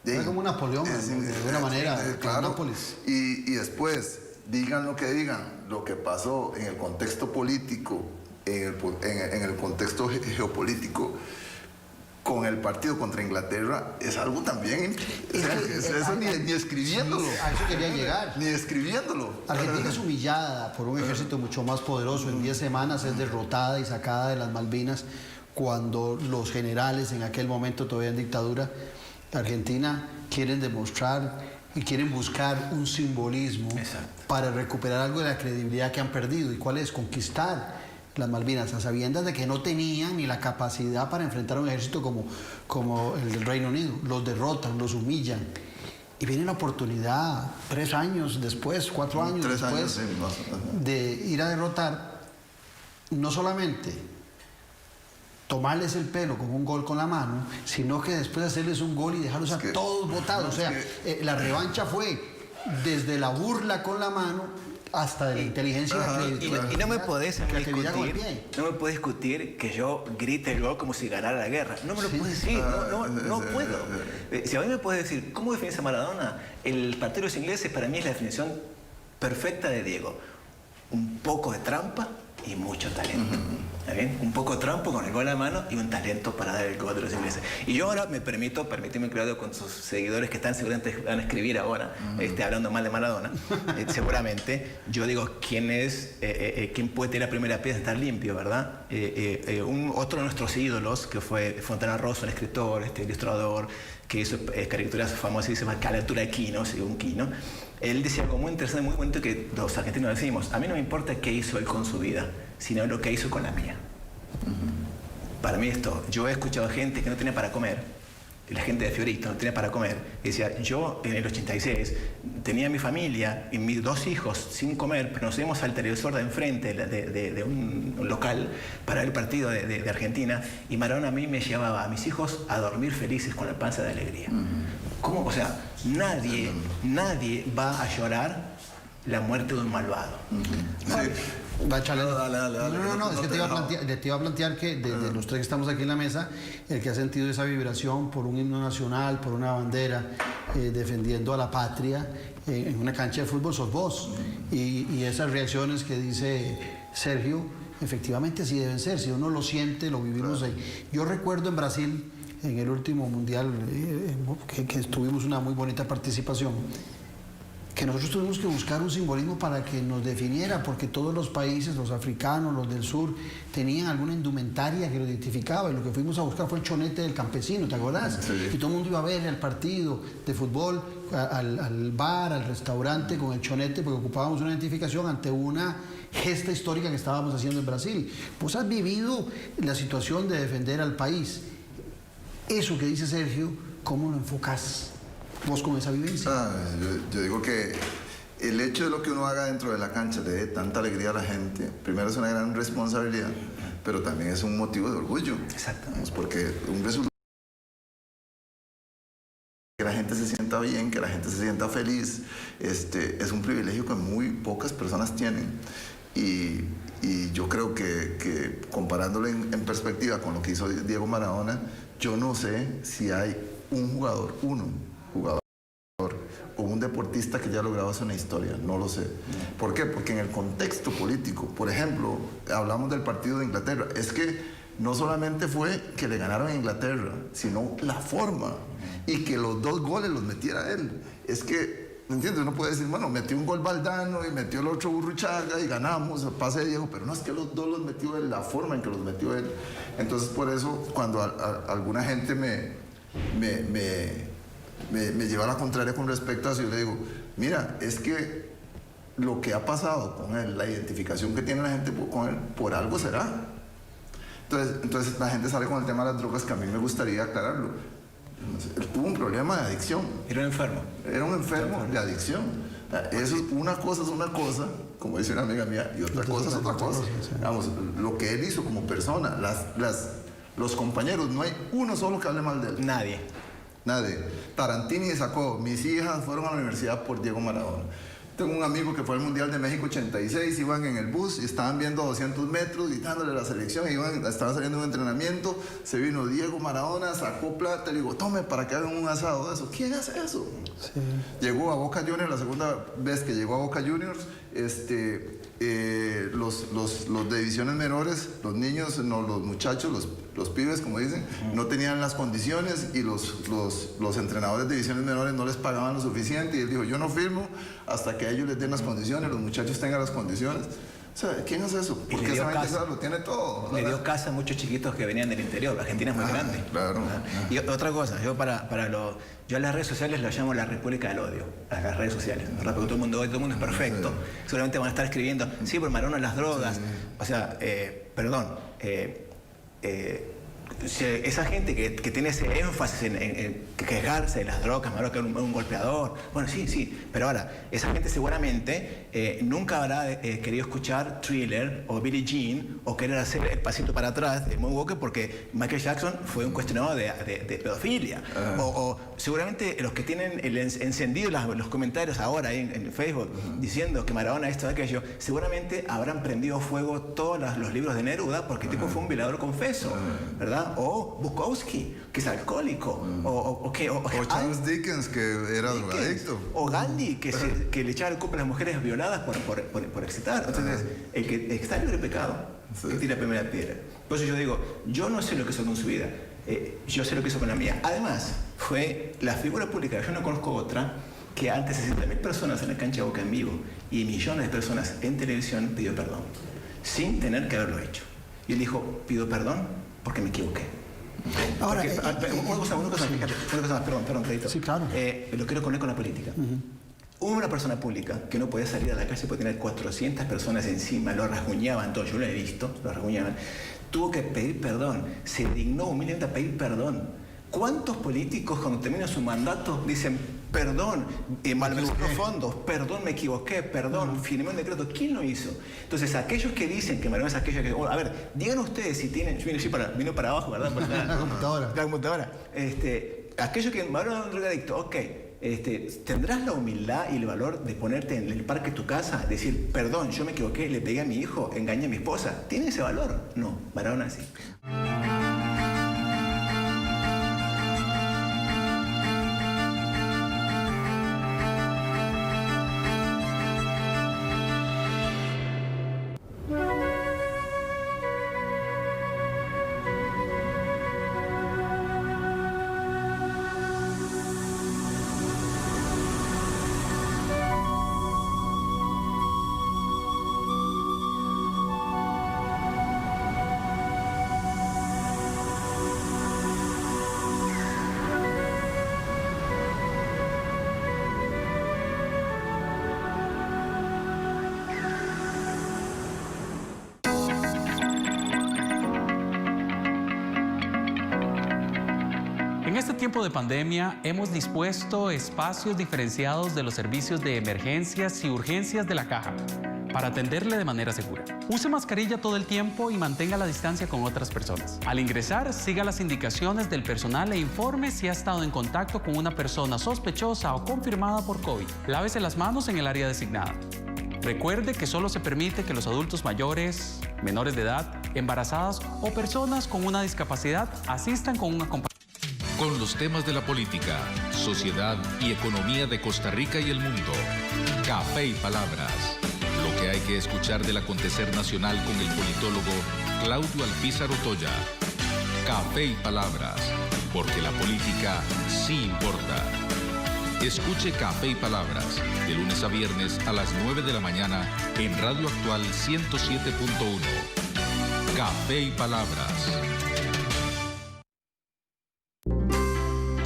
Es como Napoleón, de alguna manera, claro. Nápoles. Y después, digan lo que digan, lo que pasó en el contexto político, en el contexto geopolítico, con el partido contra Inglaterra, es algo también... eso ni escribiéndolo. Sí, a eso quería llegar. Ni escribiéndolo. Argentina es humillada por un ejército mucho más poderoso. En 10 semanas es derrotada y sacada de las Malvinas cuando los generales, en aquel momento todavía en dictadura, Argentina, quieren demostrar y quieren buscar un simbolismo para recuperar algo de la credibilidad que han perdido. ¿Y cuál es? Conquistar las Malvinas, a sabiendas de que no tenían ni la capacidad para enfrentar a un ejército como el del Reino Unido. Los derrotan, los humillan. Y viene la oportunidad, 3 años después, 4 años después, de ir a derrotar, no solamente tomarles el pelo con un gol con la mano, sino que después hacerles un gol y dejarlos a todos botados. O sea, la revancha fue desde la burla con la mano hasta de la inteligencia y no me podés discutir que yo grite el gol como si ganara la guerra. No me lo puedes decir, no puedo. Si a mí me puedes decir, ¿cómo defines a Maradona? El partido de los ingleses para mí es la definición perfecta de Diego. Un poco de trampa y mucho talento. ¿Está bien? Un poco de trampa con el gol a la mano y un talento para dar el gol de los ingleses. Y yo ahora permíteme, Claudio, con sus seguidores que seguramente van a escribir ahora, hablando mal de Maradona, seguramente, yo digo, ¿quién puede tener la primera pieza de estar limpio, verdad? Otro de nuestros ídolos, que fue Fontana Rosa, un escritor, ilustrador, que hizo caricaturas famosísimas, Calatura de Quino, según Quino. Él decía algo muy interesante, muy bonito, que los argentinos decimos: a mí no me importa qué hizo él con su vida, sino lo que hizo con la mía. Para mí esto, yo he escuchado gente que no tenía para comer, la gente de Fiorito no tenía para comer, y decía, yo en el 86 tenía mi familia y mis 2 hijos sin comer, pero nos íbamos al televisor de enfrente de un local para ver el partido de Argentina, y Maradona a mí me llevaba a mis hijos a dormir felices con la panza de alegría. ¿Cómo? O sea, nadie va a llorar la muerte de un malvado. No, es que te iba a plantear que de los 3 que estamos aquí en la mesa, el que ha sentido esa vibración por un himno nacional, por una bandera, defendiendo a la patria en una cancha de fútbol, sos vos. Y esas reacciones que dice Sergio, efectivamente así deben ser. Si uno lo siente, lo vivimos ahí. Yo recuerdo en Brasil, en el último mundial, que tuvimos una muy bonita participación, que nosotros tuvimos que buscar un simbolismo para que nos definiera, porque todos los países, los africanos, los del sur, tenían alguna indumentaria que lo identificaba, y lo que fuimos a buscar fue el chonete del campesino, ¿te acordás? Sí. Y todo el mundo iba a ver el partido de fútbol, al bar, al restaurante con el chonete, porque ocupábamos una identificación ante una gesta histórica que estábamos haciendo en Brasil. Vos has vivido la situación de defender al país. Eso que dice Sergio, ¿cómo lo enfocás vos con esa vivencia? Yo digo que el hecho de lo que uno haga dentro de la cancha le dé tanta alegría a la gente, primero es una gran responsabilidad, pero también es un motivo de orgullo. Exactamente. Porque un resultado, que la gente se sienta bien, que la gente se sienta feliz, es un privilegio que muy pocas personas tienen. Y yo creo que comparándolo en perspectiva con lo que hizo Diego Maradona, yo no sé si hay un jugador o un deportista que ya ha logrado hacer una historia, no lo sé. ¿Por qué? Porque en el contexto político, por ejemplo, hablamos del partido de Inglaterra, es que no solamente fue que le ganaron a Inglaterra, sino la forma, y que los 2 goles los metiera él. Es que, ¿me entiendes? Uno puede decir, bueno, metió un gol Valdano y metió el otro Burruchaga y ganamos, el pase de Diego, pero no, es que los 2 los metió él, la forma en que los metió él. Entonces, por eso, cuando alguna gente me lleva a la contraria con respecto a eso, yo le digo, mira, es que lo que ha pasado con él, la identificación que tiene la gente con él, por algo será. Entonces la gente sale con el tema de las drogas, que a mí me gustaría aclararlo. Él tuvo un problema de adicción. Era un enfermo. Era un enfermo de adicción. Eso, una cosa es una cosa, como dice una amiga mía, y otra cosa es otra cosa. Vamos, lo que él hizo como persona, los compañeros, no hay uno solo que hable mal de él. Nadie. Tarantini sacó, mis hijas fueron a la universidad por Diego Maradona. Tengo un amigo que fue al Mundial de México 86, iban en el bus y estaban viendo a 200 metros, gritándole a la selección, estaban saliendo de un entrenamiento, se vino Diego Maradona, sacó plata, le digo, tome para que hagan un asado de eso. ¿Quién hace eso? Sí. Llegó a Boca Juniors, la segunda vez que llegó a Boca Juniors, los de divisiones menores, los niños, no, los muchachos, los pibes, como dicen, no tenían las condiciones, y los entrenadores de divisiones menores no les pagaban lo suficiente, y él dijo, yo no firmo hasta que a ellos les den las condiciones, los muchachos tengan las condiciones. O sea, ¿quién hace eso? Porque esa gente lo tiene todo. Le dio casa a muchos chiquitos que venían del interior. Argentina es muy grande. Claro. Y otra cosa, yo a las redes sociales las llamo la República del Odio. A las redes sociales, ¿verdad? Porque todo el mundo es perfecto. Sí. Seguramente van a estar escribiendo, sí, por Maradona las drogas. Sí. O sea, perdón. Esa gente que tiene ese énfasis en quejarse de las drogas, Maradona que era un golpeador, bueno, sí, pero ahora, esa gente seguramente nunca habrá querido escuchar Thriller o Billie Jean o querer hacer el pasito para atrás de Moonwalker porque Michael Jackson fue un cuestionado de pedofilia. O seguramente los que tienen encendido los comentarios ahora en Facebook diciendo que Maradona esto, aquello, seguramente habrán prendido fuego todos los libros de Neruda porque el tipo fue un violador confeso, ¿verdad? O Bukowski, que es alcohólico, o Charles Dickens, que era drogadicto, o Gandhi, que le echaba el culpa a las mujeres violadas por excitar. Entonces, el que está libre de pecado, que tira la primera piedra. Por eso yo digo, yo no sé lo que hizo con su vida, yo sé lo que hizo con la mía. Además, fue la figura pública, yo no conozco otra, que ante 60.000 personas en la cancha de Boca en vivo y millones de personas en televisión pidió perdón, sin tener que haberlo hecho. Y él dijo, pido perdón porque me equivoqué. Ahora, una cosa más, perdón, Pedrito. Sí, claro. Lo quiero poner con la política. Una persona pública que no podía salir a la calle porque tener 400 personas encima, lo rasguñaban todo, yo lo he visto, lo rasguñaban, tuvo que pedir perdón, se dignó humildemente a pedir perdón. ¿Cuántos políticos cuando terminan su mandato dicen perdón, malversé fondos, perdón, me equivoqué, perdón, firmé un decreto? ¿Quién lo hizo? Entonces, aquellos que dicen que Maradona es aquello que... a ver, digan ustedes si tienen... Vino para abajo, ¿verdad? La computadora. Aquellos que Maradona es un drogadicto, ok. ¿Tendrás la humildad y el valor de ponerte en el parque de tu casa, decir, perdón, yo me equivoqué, le pegué a mi hijo, engañé a mi esposa? ¿Tiene ese valor? No, Maradona sí. tiempo de pandemia hemos dispuesto espacios diferenciados de los servicios de emergencias y urgencias de la caja para atenderle de manera segura. Use mascarilla todo el tiempo y mantenga la distancia con otras personas. Al ingresar, siga las indicaciones del personal e informe si ha estado en contacto con una persona sospechosa o confirmada por COVID. Lávese las manos en el área designada. Recuerde que solo se permite que los adultos mayores, menores de edad, embarazadas o personas con una discapacidad asistan con un acompañante. Con los temas de la política, sociedad y economía de Costa Rica y el mundo. Café y Palabras. Lo que hay que escuchar del acontecer nacional con el politólogo Claudio Alpizar Otoya. Café y Palabras, porque la política sí importa. Escuche Café y Palabras, de lunes a viernes a las 9 de la mañana en Radio Actual 107.1. Café y Palabras.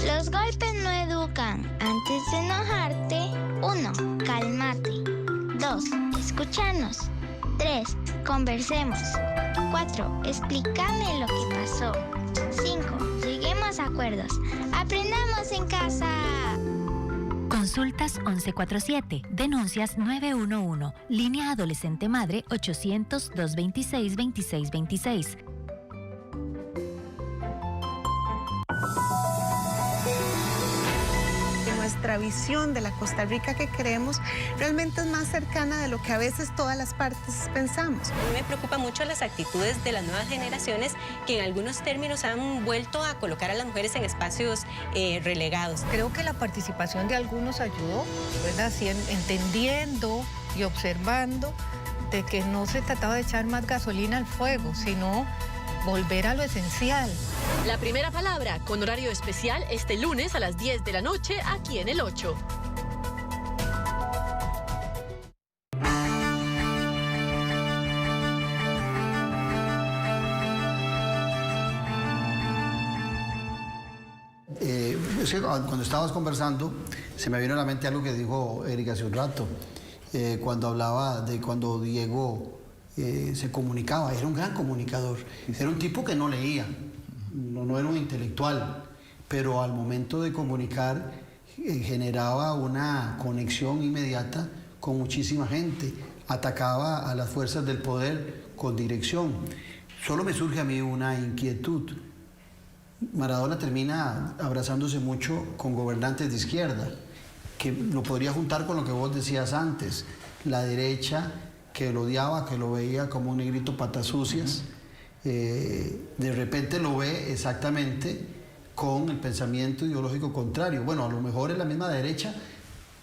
Los golpes no educan. Antes de enojarte, 1. Cálmate. 2. Escúchanos. 3. Conversemos. 4. Explícame lo que pasó. 5. Lleguemos a acuerdos. Aprendamos en casa. Consultas 1147, denuncias 911, línea adolescente madre 800-226-2626. Nuestra visión de la Costa Rica que queremos realmente es más cercana de lo que a veces todas las partes pensamos. A mí me preocupan mucho las actitudes de las nuevas generaciones que en algunos términos han vuelto a colocar a las mujeres en espacios relegados. Creo que la participación de algunos ayudó, ¿verdad? Así, entendiendo y observando de que no se trataba de echar más gasolina al fuego, sino volver a lo esencial. La primera palabra, con horario especial, este lunes a las 10 de la noche, aquí en el 8. Es que cuando estábamos conversando, se me vino a la mente algo que dijo Erika hace un rato, cuando hablaba de cuando Diego se comunicaba. Era un gran comunicador, era un tipo que no leía, no era un intelectual, pero al momento de comunicar generaba una conexión inmediata con muchísima gente, atacaba a las fuerzas del poder con dirección. Solo me surge a mí una inquietud. Maradona termina abrazándose mucho con gobernantes de izquierda, que lo podría juntar con lo que vos decías antes, la derecha que lo odiaba, que lo veía como un negrito patas sucias, de repente lo ve exactamente con el pensamiento ideológico contrario. Bueno, a lo mejor es la misma derecha,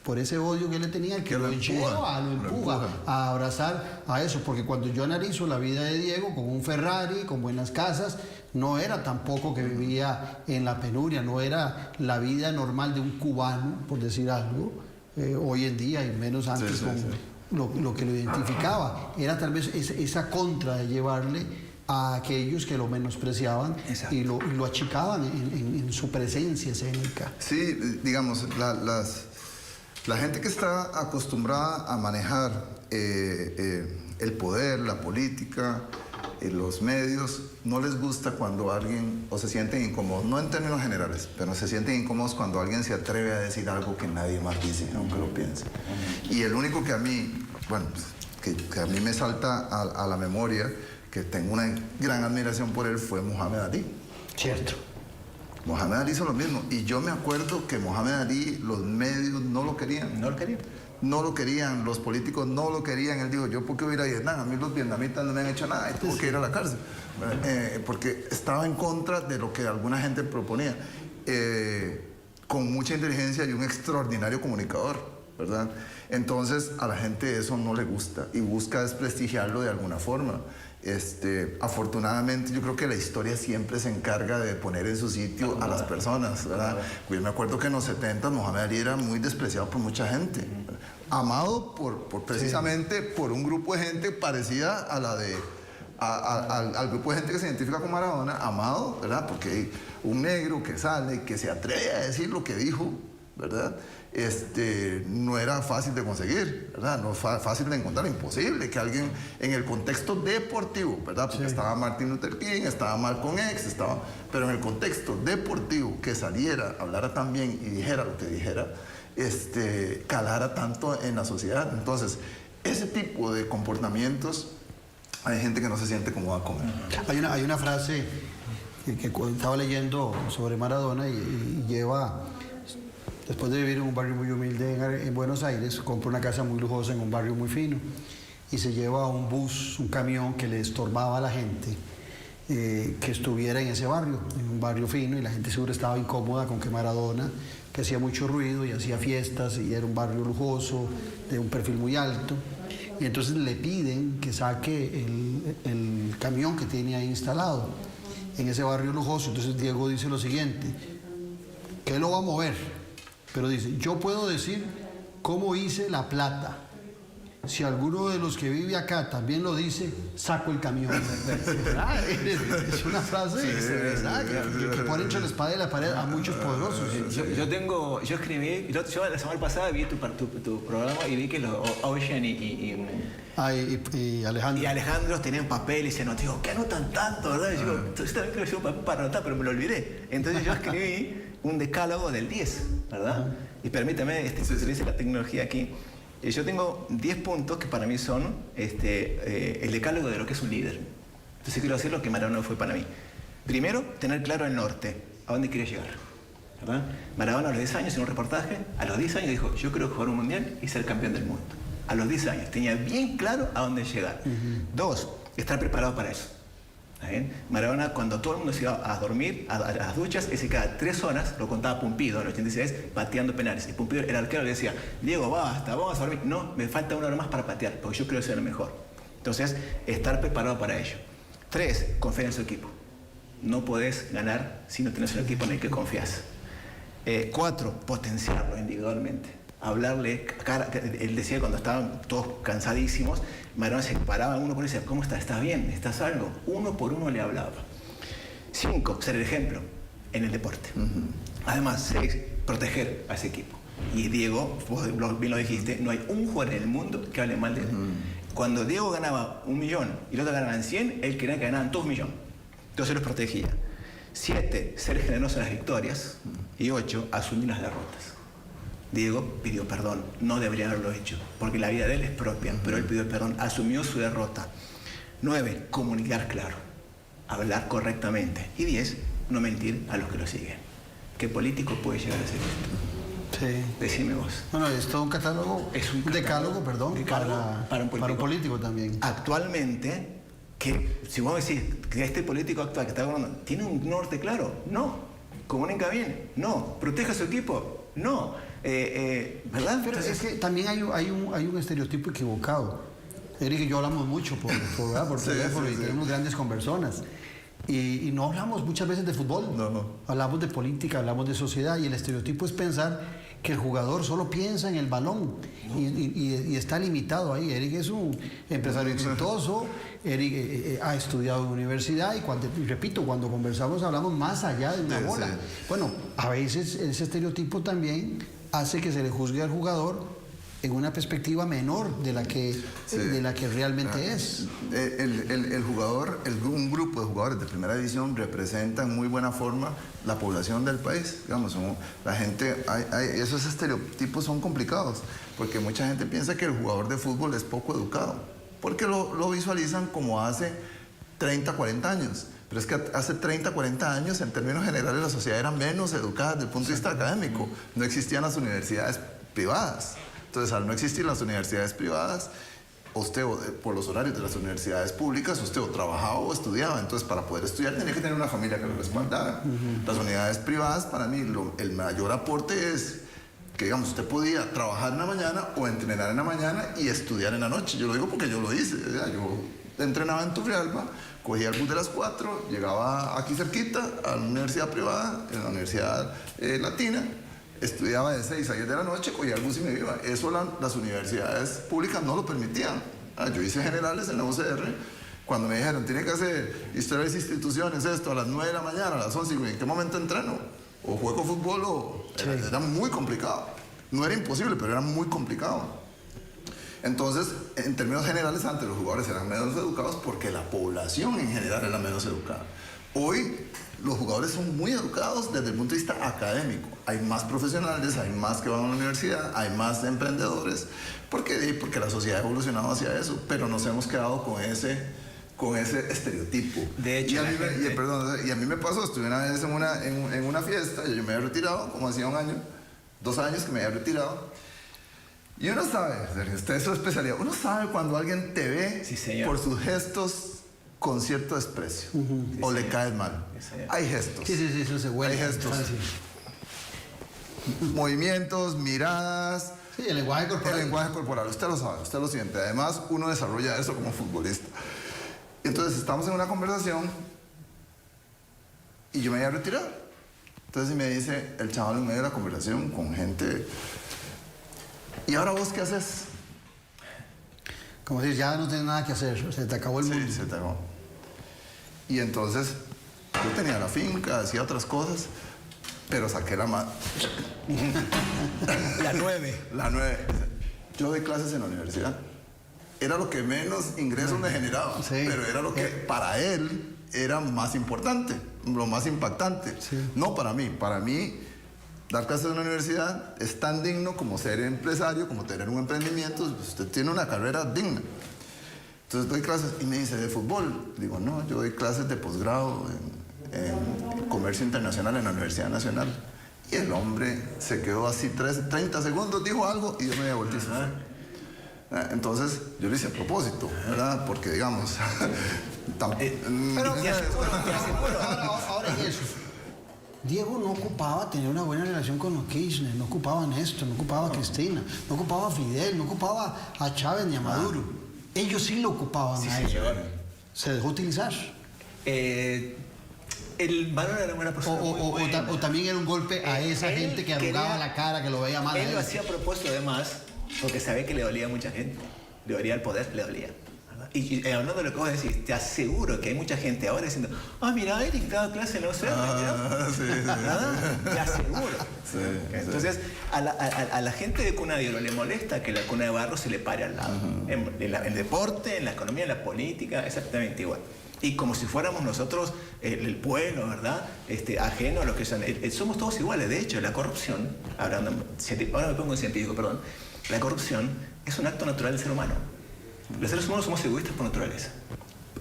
por ese odio que le tenía, que lo empuja a abrazar a eso, porque cuando yo analizo la vida de Diego con un Ferrari, con buenas casas, no era tampoco que vivía en la penuria, no era la vida normal de un cubano, por decir algo, hoy en día y menos antes lo que lo identificaba. Era tal vez esa contra de llevarle a aquellos que lo menospreciaban y lo achicaban en su presencia escénica. Sí, digamos, la gente que está acostumbrada a manejar el poder, la política, los medios, no les gusta cuando alguien, o se sienten incómodos, no en términos generales, pero se sienten incómodos cuando alguien se atreve a decir algo que nadie más dice, aunque lo piense. Y el único que a mí, bueno, que a mí me salta a la memoria, que tengo una gran admiración por él, fue Mohamed Ali. Cierto. Mohamed Ali hizo lo mismo, y yo me acuerdo que Mohamed Ali, los medios no lo querían. No lo querían. No lo querían, los políticos no lo querían. Él dijo, ¿yo por qué voy a ir a Vietnam? A mí los vietnamitas no me han hecho nada y tuvo que ir a la cárcel. Porque estaba en contra de lo que alguna gente proponía. Con mucha inteligencia y un extraordinario comunicador, ¿verdad? Entonces a la gente eso no le gusta y busca desprestigiarlo de alguna forma. Afortunadamente yo creo que la historia siempre se encarga de poner en su sitio a las personas, ¿verdad? Yo me acuerdo que en los 70 Mohamed Ali era muy despreciado por mucha gente, amado precisamente por un grupo de gente parecida a la de al grupo de gente que se identifica con Maradona, amado, ¿verdad? Porque un negro que sale, que se atreve a decir lo que dijo, ¿verdad? No era fácil de conseguir, ¿verdad? No fácil de encontrar, imposible que alguien en el contexto deportivo, ¿verdad? Porque estaba Martin Luther King, estaba Malcolm X, pero en el contexto deportivo que saliera, hablara tan bien y dijera lo que dijera, calara tanto en la sociedad. Entonces, ese tipo de comportamientos, hay gente que no se siente cómoda con él. Hay una frase que estaba leyendo sobre Maradona y lleva... Después de vivir en un barrio muy humilde en Buenos Aires, compra una casa muy lujosa en un barrio muy fino y se lleva un bus, un camión que le estorbaba a la gente que estuviera en ese barrio, en un barrio fino, y la gente seguro estaba incómoda con que Maradona, que hacía mucho ruido y hacía fiestas y era un barrio lujoso, de un perfil muy alto, y entonces le piden que saque el camión que tiene ahí instalado en ese barrio lujoso. Entonces Diego dice lo siguiente, que lo va a mover. Pero dice, yo puedo decir cómo hice la plata. Si alguno de los que vive acá también lo dice, saco el camión. Es una frase que pone entre la espada y la pared a muchos poderosos. Yo escribí, yo la semana pasada vi tu programa y vi que Ocean y Alejandro tenían papel y se anotó. Digo, ¿qué anotan tanto, verdad? Y yo también creo que yo para anotar, pero me lo olvidé. Entonces yo escribí un decálogo del 10, ¿verdad? Y permítame, se utiliza la tecnología aquí. Yo tengo 10 puntos que para mí son el decálogo de lo que es un líder. Entonces quiero decir lo que Maradona fue para mí. Primero, tener claro el norte, a dónde quiere llegar, ¿verdad? Maradona a los 10 años, en un reportaje, a los 10 años dijo, yo quiero jugar un mundial y ser campeón del mundo. A los 10 años, tenía bien claro a dónde llegar. 2, estar preparado para eso. ¿Bien? Maradona, cuando todo el mundo se iba a dormir, a las duchas, ese cada 3 horas, lo contaba Pumpido en el 86, pateando penales. Y Pumpido, el arquero, le decía, Diego, basta, vamos a dormir. No, me falta 1 hora más para patear, porque yo quiero ser el mejor. Entonces, estar preparado para ello. 3, confiar en su equipo. No podés ganar si no tenés un equipo en el que confías. 4, potenciarlo individualmente. Hablarle, él decía cuando estaban todos cansadísimos, Maradona se paraba uno por uno y decía, ¿cómo estás? ¿Estás bien? ¿Estás algo? Uno por uno le hablaba. 5, ser el ejemplo en el deporte. Además, 6, proteger a ese equipo. Y Diego, vos bien lo dijiste, no hay un jugador en el mundo que hable mal de él. Cuando Diego ganaba 1 millón y los otros ganaban 100, él quería que ganaban 2 millones. Entonces los protegía. 7, ser generoso en las victorias. Y 8, asumir las derrotas. Diego pidió perdón, no debería haberlo hecho, porque la vida de él es propia, pero él pidió perdón, asumió su derrota. 9, comunicar claro, hablar correctamente. Y 10, no mentir a los que lo siguen. ¿Qué político puede llegar a ser esto? Sí. Decime vos. Bueno, es todo un catálogo, un decálogo, para un político también. Actualmente, que si vos decís que este político actual que está gobernando, ¿tiene un norte claro? No. ¿Comunica bien? No. ¿Protege a su equipo? No. ¿Verdad? Pero es que también hay un estereotipo equivocado. Eric y yo hablamos mucho por teléfono y tenemos grandes conversonas. Y no hablamos muchas veces de fútbol. No. Hablamos de política, hablamos de sociedad, y el estereotipo es pensar que el jugador solo piensa en el balón y está limitado ahí. Eric es un empresario exitoso, Eric ha estudiado en universidad y repito, cuando conversamos hablamos más allá de una bola. Bueno, a veces ese estereotipo también hace que se le juzgue al jugador en una perspectiva menor de la que realmente es. El jugador, un grupo de jugadores de primera división representa en muy buena forma la población del país. Digamos, la gente, esos estereotipos son complicados, porque mucha gente piensa que el jugador de fútbol es poco educado, porque lo visualizan como hace 30, 40 años. Pero es que hace 30, 40 años, en términos generales, la sociedad era menos educada desde el punto de vista académico. No existían las universidades privadas. Entonces, al no existir las universidades privadas, usted, por los horarios de las universidades públicas, usted o trabajaba o estudiaba. Entonces, para poder estudiar, tenía que tener una familia que lo respaldara. Las unidades privadas, para mí, el mayor aporte es que, digamos, usted podía trabajar en la mañana o entrenar en la mañana y estudiar en la noche. Yo lo digo porque yo lo hice. Yo entrenaba en Turrialba, cogía el bus de las 4, llegaba aquí cerquita a la universidad privada, en la Universidad Latina, estudiaba de 6 a 10 de la noche, cogía el bus y me iba. Eso las universidades públicas no lo permitían. Yo hice generales en la UCR. Cuando me dijeron, tiene que hacer historia de las instituciones, esto, a las 9 de la mañana, a las 11, ¿en qué momento entreno? O juego fútbol o... Era muy complicado. No era imposible, pero era muy complicado. Entonces, en términos generales, antes los jugadores eran menos educados porque la población en general era menos educada. Hoy, los jugadores son muy educados desde el punto de vista académico. Hay más profesionales, hay más que van a la universidad, hay más emprendedores, porque la sociedad ha evolucionado hacia eso, pero nos hemos quedado con ese estereotipo. De hecho, y a mí me pasó, estuve una vez en una fiesta, yo me había retirado, como hacía 2 años que me había retirado. Y uno sabe, Sergio, usted es su especialidad, uno sabe cuando alguien te ve por sus gestos con cierto desprecio o le caes mal. Hay gestos. Sí, eso se huele. Hay gestos. Movimientos, miradas. Sí, el lenguaje corporal. El lenguaje corporal, usted lo sabe, usted lo siente. Además, uno desarrolla eso como futbolista. Entonces, estamos en una conversación y yo me voy a retirar. Entonces, me dice el chaval en medio de la conversación con gente... ¿Y ahora vos qué haces? Como decir, ya no tienes nada que hacer, se te acabó el mundo. Sí, se te acabó. Y entonces, yo tenía la finca, hacía otras cosas, pero saqué la La 9. La 9. Yo doy clases en la universidad. Era lo que menos ingresos me generaba, pero era lo que para él era más importante, lo más impactante. No para mí. Para mí, dar clases en la universidad es tan digno como ser empresario, como tener un emprendimiento. Usted tiene una carrera digna. Entonces doy clases y me dice, ¿de fútbol? Digo, no, yo doy clases de posgrado en comercio internacional en la Universidad Nacional. Y el hombre se quedó así 30 segundos, dijo algo y yo me había vuelto. Entonces yo lo hice a propósito, ¿verdad? Porque digamos... Pero ahora es eso. Diego no ocupaba tener una buena relación con los Kirchner, no ocupaba a Néstor, no ocupaba a Cristina, no ocupaba a Fidel, no ocupaba a Chávez ni a Maduro. Ellos sí lo ocupaban a ellos. Se dejó utilizar. El varón era buena persona. O también era un golpe a esa gente que arrugaba la cara, que lo veía mal. Él lo hacía a propósito, además, porque sabía que le dolía a mucha gente. Le dolía el poder, le dolía. Y hablando de lo que vos decís, te aseguro que hay mucha gente ahora diciendo, mira, Eric daba clase, no sé. Te aseguro. Entonces, a la gente de Cuna de Oro le molesta que la Cuna de Barro se le pare al lado. En el deporte, en la economía, en la política, exactamente igual. Y como si fuéramos nosotros el pueblo, ¿verdad? Ajeno a lo que son. Somos todos iguales. De hecho, la corrupción, ahora me pongo en científico, perdón. La corrupción es un acto natural del ser humano. Los seres humanos somos egoístas por naturaleza.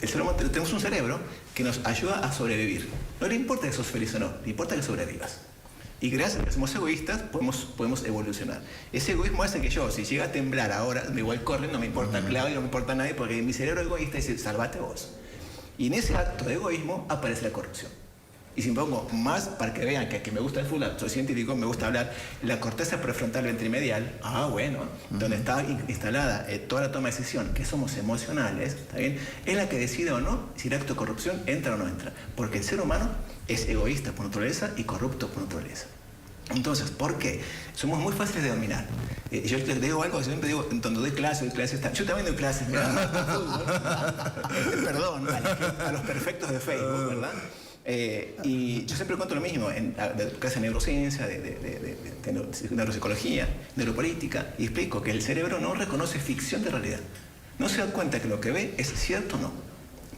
El ser humano, tenemos un cerebro que nos ayuda a sobrevivir. No le importa que sos feliz o no, le importa que sobrevivas. Y gracias a que somos egoístas, podemos evolucionar. Ese egoísmo hace que yo, si llega a temblar ahora, me voy corriendo, no me importa Claudio, no me importa nadie, porque mi cerebro egoísta dice, sálvate vos. Y en ese acto de egoísmo aparece la corrupción. Y si me pongo más para que vean que me gusta el fútbol, soy científico, me gusta hablar, la corteza prefrontal ventromedial, donde está instalada toda la toma de decisión, que somos emocionales, ¿está bien? Es la que decide o no si el acto de corrupción entra o no entra. Porque el ser humano es egoísta por naturaleza y corrupto por naturaleza. Entonces, ¿por qué? Somos muy fáciles de dominar. Yo les digo algo, siempre digo, cuando doy clases, yo también doy clases, perdón, a los perfectos de Facebook, ¿verdad? Y yo siempre cuento lo mismo, en clase de neurociencia, de neuropsicología, neuropolítica, y explico que el cerebro no reconoce ficción de realidad. No se da cuenta que lo que ve es cierto o no.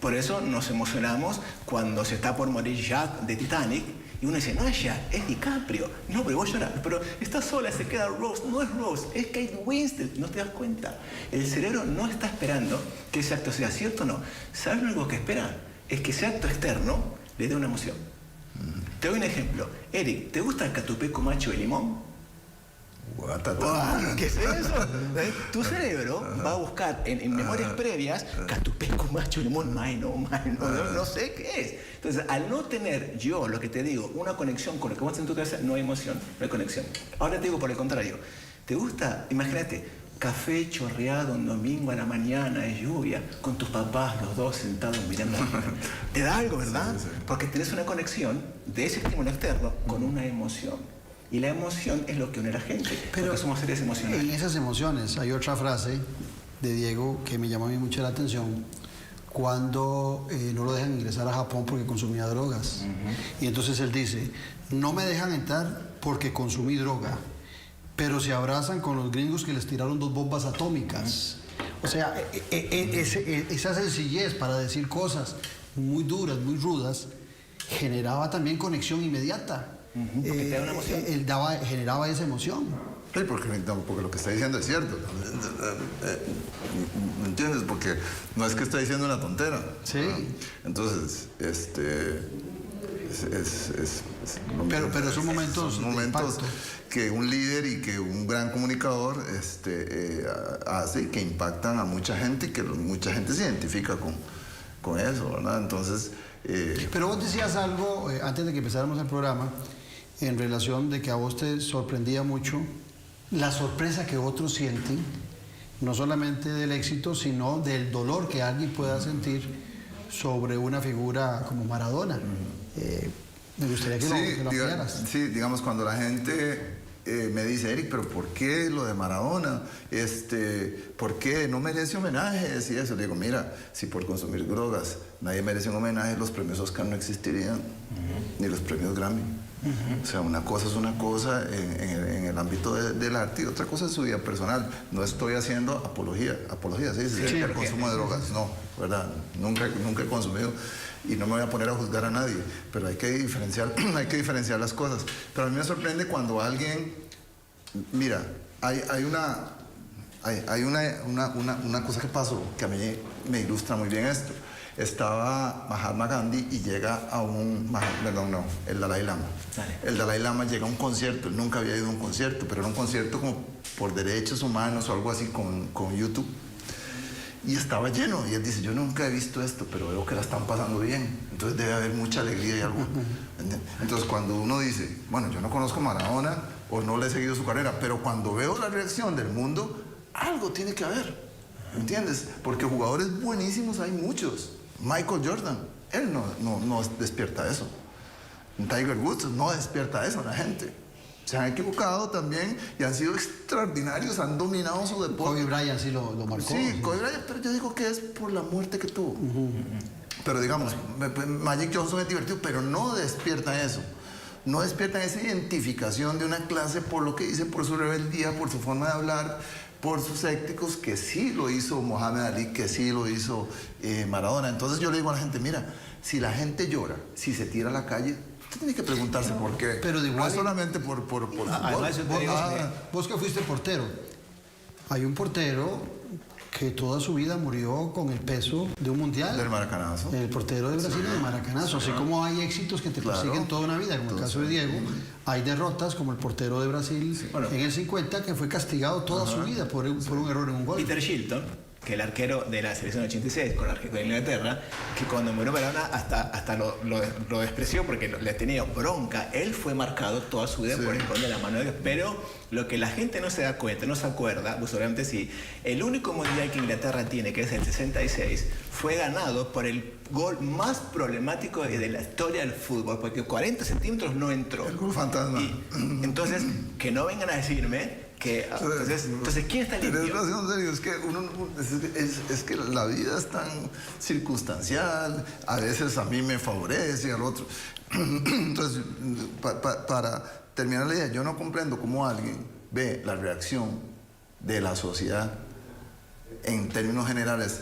Por eso nos emocionamos cuando se está por morir Jack de Titanic, y uno dice, no es Jack, es DiCaprio. No, pero vos llorás. Pero está sola, se queda Rose. No es Rose, es Kate Winslet. No te das cuenta. El cerebro no está esperando que ese acto sea cierto o no. ¿Sabes lo único que espera? Es que ese acto externo le dé una emoción. Te doy un ejemplo. Eric, ¿te gusta el catupeco macho de limón? ¿Qué es eso? Tu cerebro va a buscar en memorias previas catupeco macho de limón, no sé qué es. Entonces, al no tener yo, lo que te digo, una conexión con lo que vos tenés en tu cabeza, no hay emoción, no hay conexión. Ahora te digo por el contrario. ¿Te gusta? Imagínate, café chorreado un domingo a la mañana de lluvia, con tus papás, los dos sentados mirando. Te da algo, ¿verdad? Sí. Porque tenés una conexión de ese estímulo externo con una emoción. Y la emoción es lo que une a la gente, porque somos seres emocionales. En esas emociones hay otra frase de Diego que me llamó a mí mucho la atención, cuando no lo dejan ingresar a Japón porque consumía drogas. Y entonces él dice, no me dejan entrar porque consumí droga, pero se abrazan con los gringos que les tiraron 2 bombas atómicas. O sea, esa sencillez para decir cosas muy duras, muy rudas, generaba también conexión inmediata. Porque te da una emoción. Generaba esa emoción. Sí, porque lo que está diciendo es cierto. ¿Me entiendes? Porque no es que está diciendo una tontera. Sí. Entonces, pero son momentos que un líder y que un gran comunicador hace, que impactan a mucha gente y que mucha gente se identifica con eso, ¿verdad? Entonces... Pero vos decías algo, antes de que empezáramos el programa, en relación de que a vos te sorprendía mucho la sorpresa que otros sienten, no solamente del éxito, sino del dolor que alguien pueda sentir sobre una figura como Maradona. Me gustaría que lo ampliaras. Sí, digamos, cuando la gente me dice, Eric, pero ¿por qué lo de Maradona? ¿Por qué no merece homenajes y eso? Le digo, mira, si por consumir drogas nadie merece un homenaje, los premios Oscar no existirían, ni los premios Grammy. O sea, una cosa es una cosa en el ámbito del arte y otra cosa es su vida personal. No estoy haciendo apología, ¿sí? El consumo de drogas, no, ¿verdad? Nunca he consumido y no me voy a poner a juzgar a nadie, pero hay que diferenciar las cosas. Pero a mí me sorprende cuando alguien, mira, hay una cosa que pasó que a mí me ilustra muy bien esto. Estaba Mahatma Gandhi y llega a el Dalai Lama. El Dalai Lama llega a un concierto, él nunca había ido a un concierto, pero era un concierto como por derechos humanos o algo así con YouTube. Y estaba lleno, y él dice, yo nunca he visto esto, pero veo que la están pasando bien, entonces debe haber mucha alegría y algo. Entonces cuando uno dice, bueno, yo no conozco a Maradona o no le he seguido su carrera, pero cuando veo la reacción del mundo, algo tiene que haber, ¿entiendes? Porque jugadores buenísimos hay muchos. Michael Jordan, él no despierta eso. Tiger Woods no despierta eso en la gente. Se han equivocado también y han sido extraordinarios, han dominado su deporte. Kobe Bryant sí lo marcó. Sí, Kobe Bryant, pero yo digo que es por la muerte que tuvo. Pero digamos, Magic Johnson es divertido, pero no despierta eso. No despiertan esa identificación de una clase por lo que dice, por su rebeldía, por su forma de hablar, por sus éticos, que sí lo hizo Mohamed Ali, que sí lo hizo Maradona. Entonces yo le digo a la gente, mira, si la gente llora, si se tira a la calle, usted tiene que preguntarse por qué. Pero de igual, no solamente por vos que fuiste portero, hay un portero que toda su vida murió con el peso de un mundial. Del Maracanazo. El portero de Brasil del Maracanazo. Así como hay éxitos que te persiguen toda una vida, como el caso de Diego, hay derrotas como el portero de Brasil en el 50 que fue castigado toda su vida por un error en un gol. Peter Shilton, que el arquero de la selección 86 con Inglaterra, que cuando murió Maradona hasta lo despreció porque le tenía bronca. Él fue marcado toda su vida por el gol de la mano de Dios. Pero lo que la gente no se da cuenta, no se acuerda, pues obviamente sí, el único mundial que Inglaterra tiene, que es el 66, fue ganado por el gol más problemático de la historia del fútbol, porque 40 centímetros no entró. El gol fantasma. Entonces, que no vengan a decirme que... Entonces ¿quién está limpio? Tienes razón, serio, es que la vida es tan circunstancial, a veces a mí me favorece, al otro. Entonces, para terminar la idea, yo no comprendo cómo alguien ve la reacción de la sociedad en términos generales,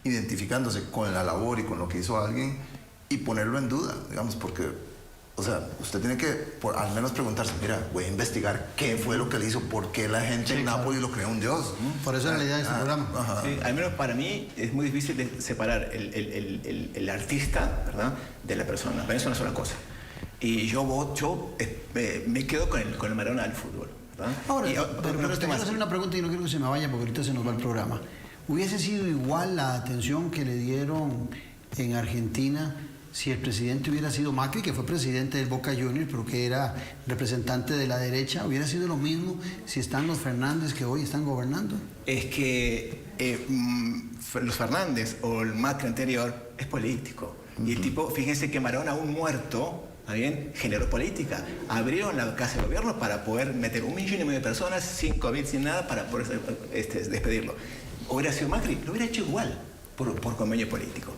identificándose con la labor y con lo que hizo alguien y ponerlo en duda, digamos, porque, o sea, usted tiene que al menos preguntarse, mira, voy a investigar qué fue lo que le hizo, por qué la gente en Nápoles lo creó un dios. Por eso es la idea de este programa. Sí, al menos para mí es muy difícil de separar el artista, ¿verdad?, de la persona. Para eso es una sola cosa. Y yo me quedo con el Maradona del fútbol, ¿verdad? Ahora, pero te quiero hacer una pregunta y no quiero que se me vaya porque ahorita se nos va el programa. ¿Hubiese sido igual la atención que le dieron en Argentina si el presidente hubiera sido Macri, que fue presidente del Boca Juniors, pero que era representante de la derecha? ¿Hubiera sido lo mismo si están los Fernández que hoy están gobernando? Es que los Fernández o el Macri anterior es político. Y el tipo, fíjense que Maradona, aún muerto, ¿bien?, generó política. Abrieron la casa de gobierno para poder meter 1,5 millones de personas sin COVID, sin nada, para poder despedirlo. Hubiera sido Macri, lo hubiera hecho igual, por convenio político.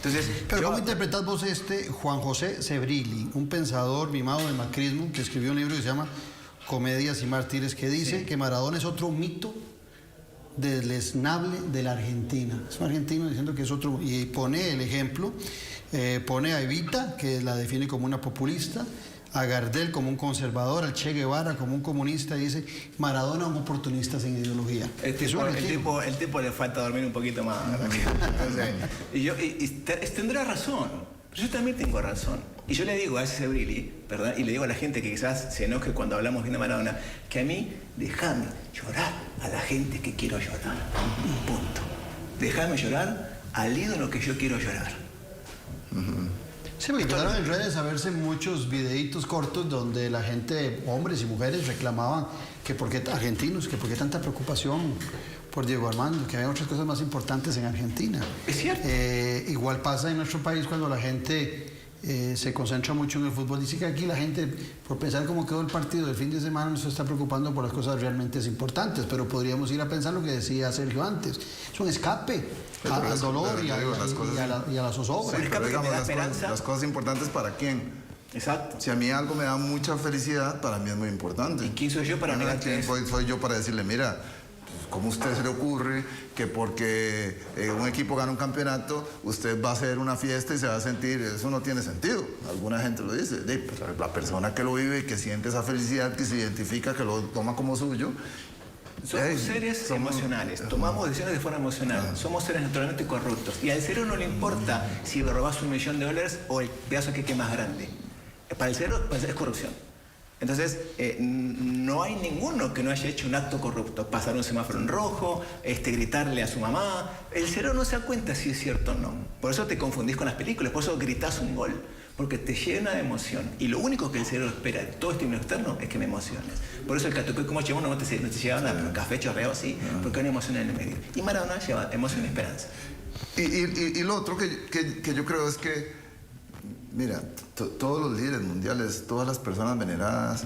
Entonces, Pero ¿cómo interpretás vos Juan José Sebrilli, un pensador mimado del macrismo que escribió un libro que se llama Comedias y Mártires, que dice que Maradona es otro mito deleznable de la Argentina? Es un argentino diciendo que es otro, y pone el ejemplo, pone a Evita, que la define como una populista, a Gardel como un conservador, al Che Guevara como un comunista, y dice Maradona un oportunista sin ideología. El tipo le falta dormir un poquito más. O sea, tendrá razón, pero yo también tengo razón. Y yo le digo a ese Sebrilli, ¿verdad? Y le digo a la gente que quizás se enoje cuando hablamos bien de Maradona, que a mí, déjame llorar a la gente que quiero llorar. Punto. Déjame llorar al ídolo que yo quiero llorar. Sí, me empezaron en redes a verse muchos videitos cortos donde la gente, hombres y mujeres, reclamaban que por qué argentinos, que por qué tanta preocupación por Diego Armando, que había otras cosas más importantes en Argentina. Es cierto. Igual pasa en nuestro país cuando la gente se concentra mucho en el fútbol. Dice que aquí la gente, por pensar cómo quedó el partido del fin de semana, no se está preocupando por las cosas realmente importantes, pero podríamos ir a pensar lo que decía Sergio antes. Es un escape al dolor y a la zozobra. Sí, pero digamos, las cosas importantes para quién. Exacto. Si a mí algo me da mucha felicidad, para mí es muy importante. ¿Y quién soy yo para negarte eso? Soy yo para decirle, mira, ¿cómo a usted se le ocurre que porque un equipo gana un campeonato, usted va a hacer una fiesta y se va a sentir? Eso no tiene sentido. Alguna gente lo dice. La persona que lo vive y que siente esa felicidad, que se identifica, que lo toma como suyo. Somos seres emocionales, tomamos decisiones de forma emocional, somos seres naturalmente corruptos. Y al cerebro no le importa si robas $1 millón o el pedazo que quede más grande. Para el cerebro es corrupción. Entonces, no hay ninguno que no haya hecho un acto corrupto. Pasar un semáforo en rojo, gritarle a su mamá. El cerebro no se da cuenta si es cierto o no. Por eso te confundís con las películas, por eso gritás un gol. Porque te llena de emoción. Y lo único que el cerebro espera de todo estímulo externo es que me emociones. Por eso el catucoy como lleva no te lleva nada, pero un café chorreado sí, porque hay una emoción en el medio. Y Maradona lleva emoción y esperanza. Y lo otro que yo creo es que, mira, todos los líderes mundiales, todas las personas veneradas,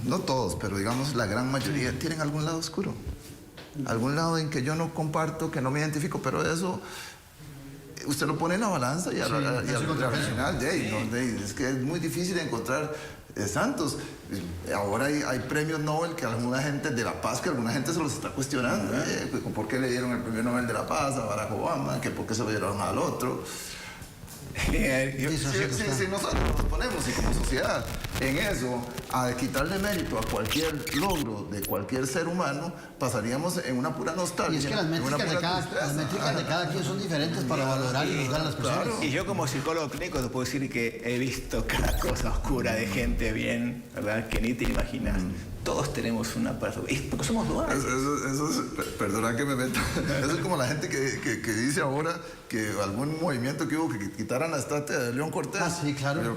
no todos, pero digamos la gran mayoría, tienen algún lado oscuro. Algún lado en que yo no comparto, que no me identifico, pero eso usted lo pone en la balanza y al final, es que es muy difícil encontrar santos. Ahora hay premios Nobel que alguna gente de la paz, que alguna gente se los está cuestionando. ¿Por qué le dieron el premio Nobel de la paz a Barack Obama? ¿Que por qué se lo dieron al otro? Si nosotros nos ponemos y como sociedad en eso, a quitarle mérito a cualquier logro de cualquier ser humano, pasaríamos en una pura nostalgia. Y es que las métricas de cada quien son diferentes para valorar y juzgar a las personas. Claro. Y yo como psicólogo clínico te puedo decir que he visto cada cosa oscura de gente bien, ¿verdad? Que ni te imaginas. Todos tenemos una parte, porque somos duales. Eso es, perdona que me meta, eso es como la gente que dice ahora que algún movimiento que hubo que quitaran la estatua de León Cortés. Ah, sí, claro.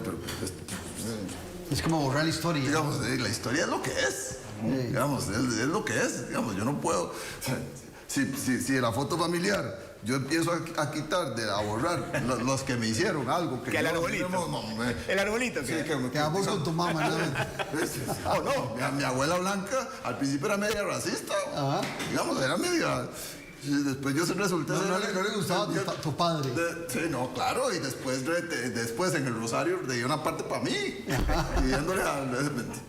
Es como borrar la historia. Digamos, la historia es lo que es. Digamos, es lo que es. Digamos, yo no puedo. Si la foto familiar yo empiezo a quitar, a borrar los que me hicieron algo. Que el arbolito. El arbolito. Sí, que vos con tu mamá. No, mi abuela Blanca al principio era media racista. Ajá. Digamos, era media. Después yo resulté no le gustaba tu padre. Sí, no, claro. Y después en el rosario le dio una parte para mí. Pidiéndole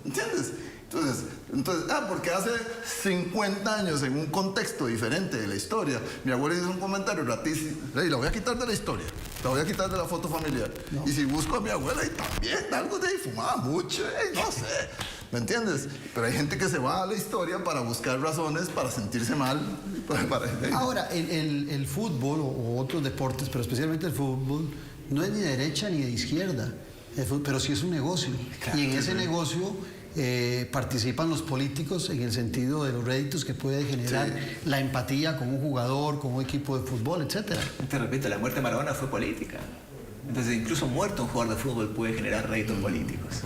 ¿entiendes? Entonces, porque hace 50 años, en un contexto diferente de la historia, mi abuela hizo un comentario ratísimo. La voy a quitar de la historia, la voy a quitar de la foto familiar. No. Y si busco a mi abuela, y también algo de ahí, fumaba mucho, no sé. ¿Me entiendes? Pero hay gente que se va a la historia para buscar razones para sentirse mal. Ahora, el fútbol o otros deportes, pero especialmente el fútbol, no es ni de derecha ni de izquierda, pero sí es un negocio. Claro, y en ese negocio participan los políticos en el sentido de los réditos que puede generar la empatía con un jugador, con un equipo de fútbol, etc. Te repito, la muerte de Maradona fue política. Entonces, incluso muerto un jugador de fútbol puede generar réditos políticos.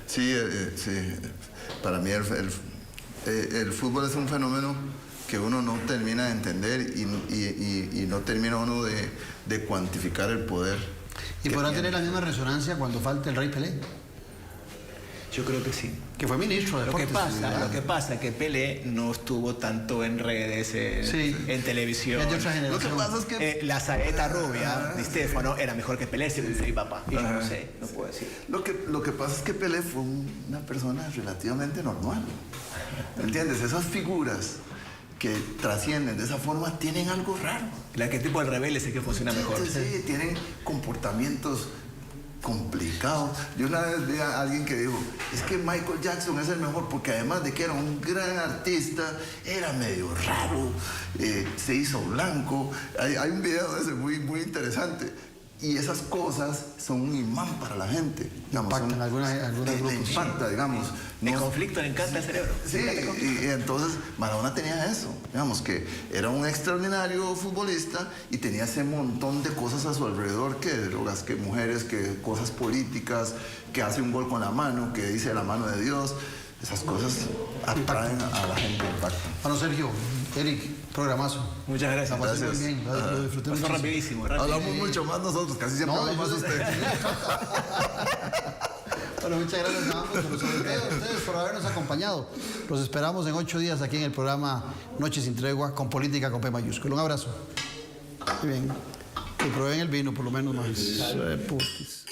Sí, para mí el fútbol es un fenómeno que uno no termina de entender y no termina uno de cuantificar el poder. ¿Y podrá tener la misma resonancia cuando falte el Rey Pelé? Yo creo que sí. que fue ministro de Lo que Deportes. pasa es que Pelé no estuvo tanto en redes, en televisión. Es de otra generación. Lo que pasa es que La saeta rubia de Stefano era mejor que Pelé, según mi papá. Y yo no sé, no puedo decir. Lo que pasa es que Pelé fue una persona relativamente normal. ¿Entiendes? Esas figuras que trascienden de esa forma tienen algo raro. El arquetipo del rebelde es el que funciona mejor. Sí, tienen comportamientos complicados. Yo una vez vi a alguien que dijo, es que Michael Jackson es el mejor porque además de que era un gran artista, era medio raro, se hizo blanco. Hay un video de ese muy, muy interesante. Y esas cosas son un imán para la gente. Digamos, Impactan algunos grupos. Le impacta, digamos. El conflicto le encanta el cerebro. Sí, y entonces Maradona tenía eso, digamos que era un extraordinario futbolista y tenía ese montón de cosas a su alrededor, que drogas, que mujeres, que cosas políticas, que hace un gol con la mano, que dice la mano de Dios. Esas cosas atraen a la gente, impactan. Bueno, Sergio, Eric, programazo. Muchas gracias. La pasé muy bien, lo disfruté mucho. Rapidísimo. Hablamos mucho más nosotros, casi siempre No, habla más usted. Bueno, muchas gracias a ambos, pero sobre todo a ustedes por habernos acompañado. Los esperamos en 8 días aquí en el programa Noche sin Tregua con Política con P mayúsculo. Un abrazo. Muy bien. Que prueben el vino, por lo menos más. Putis.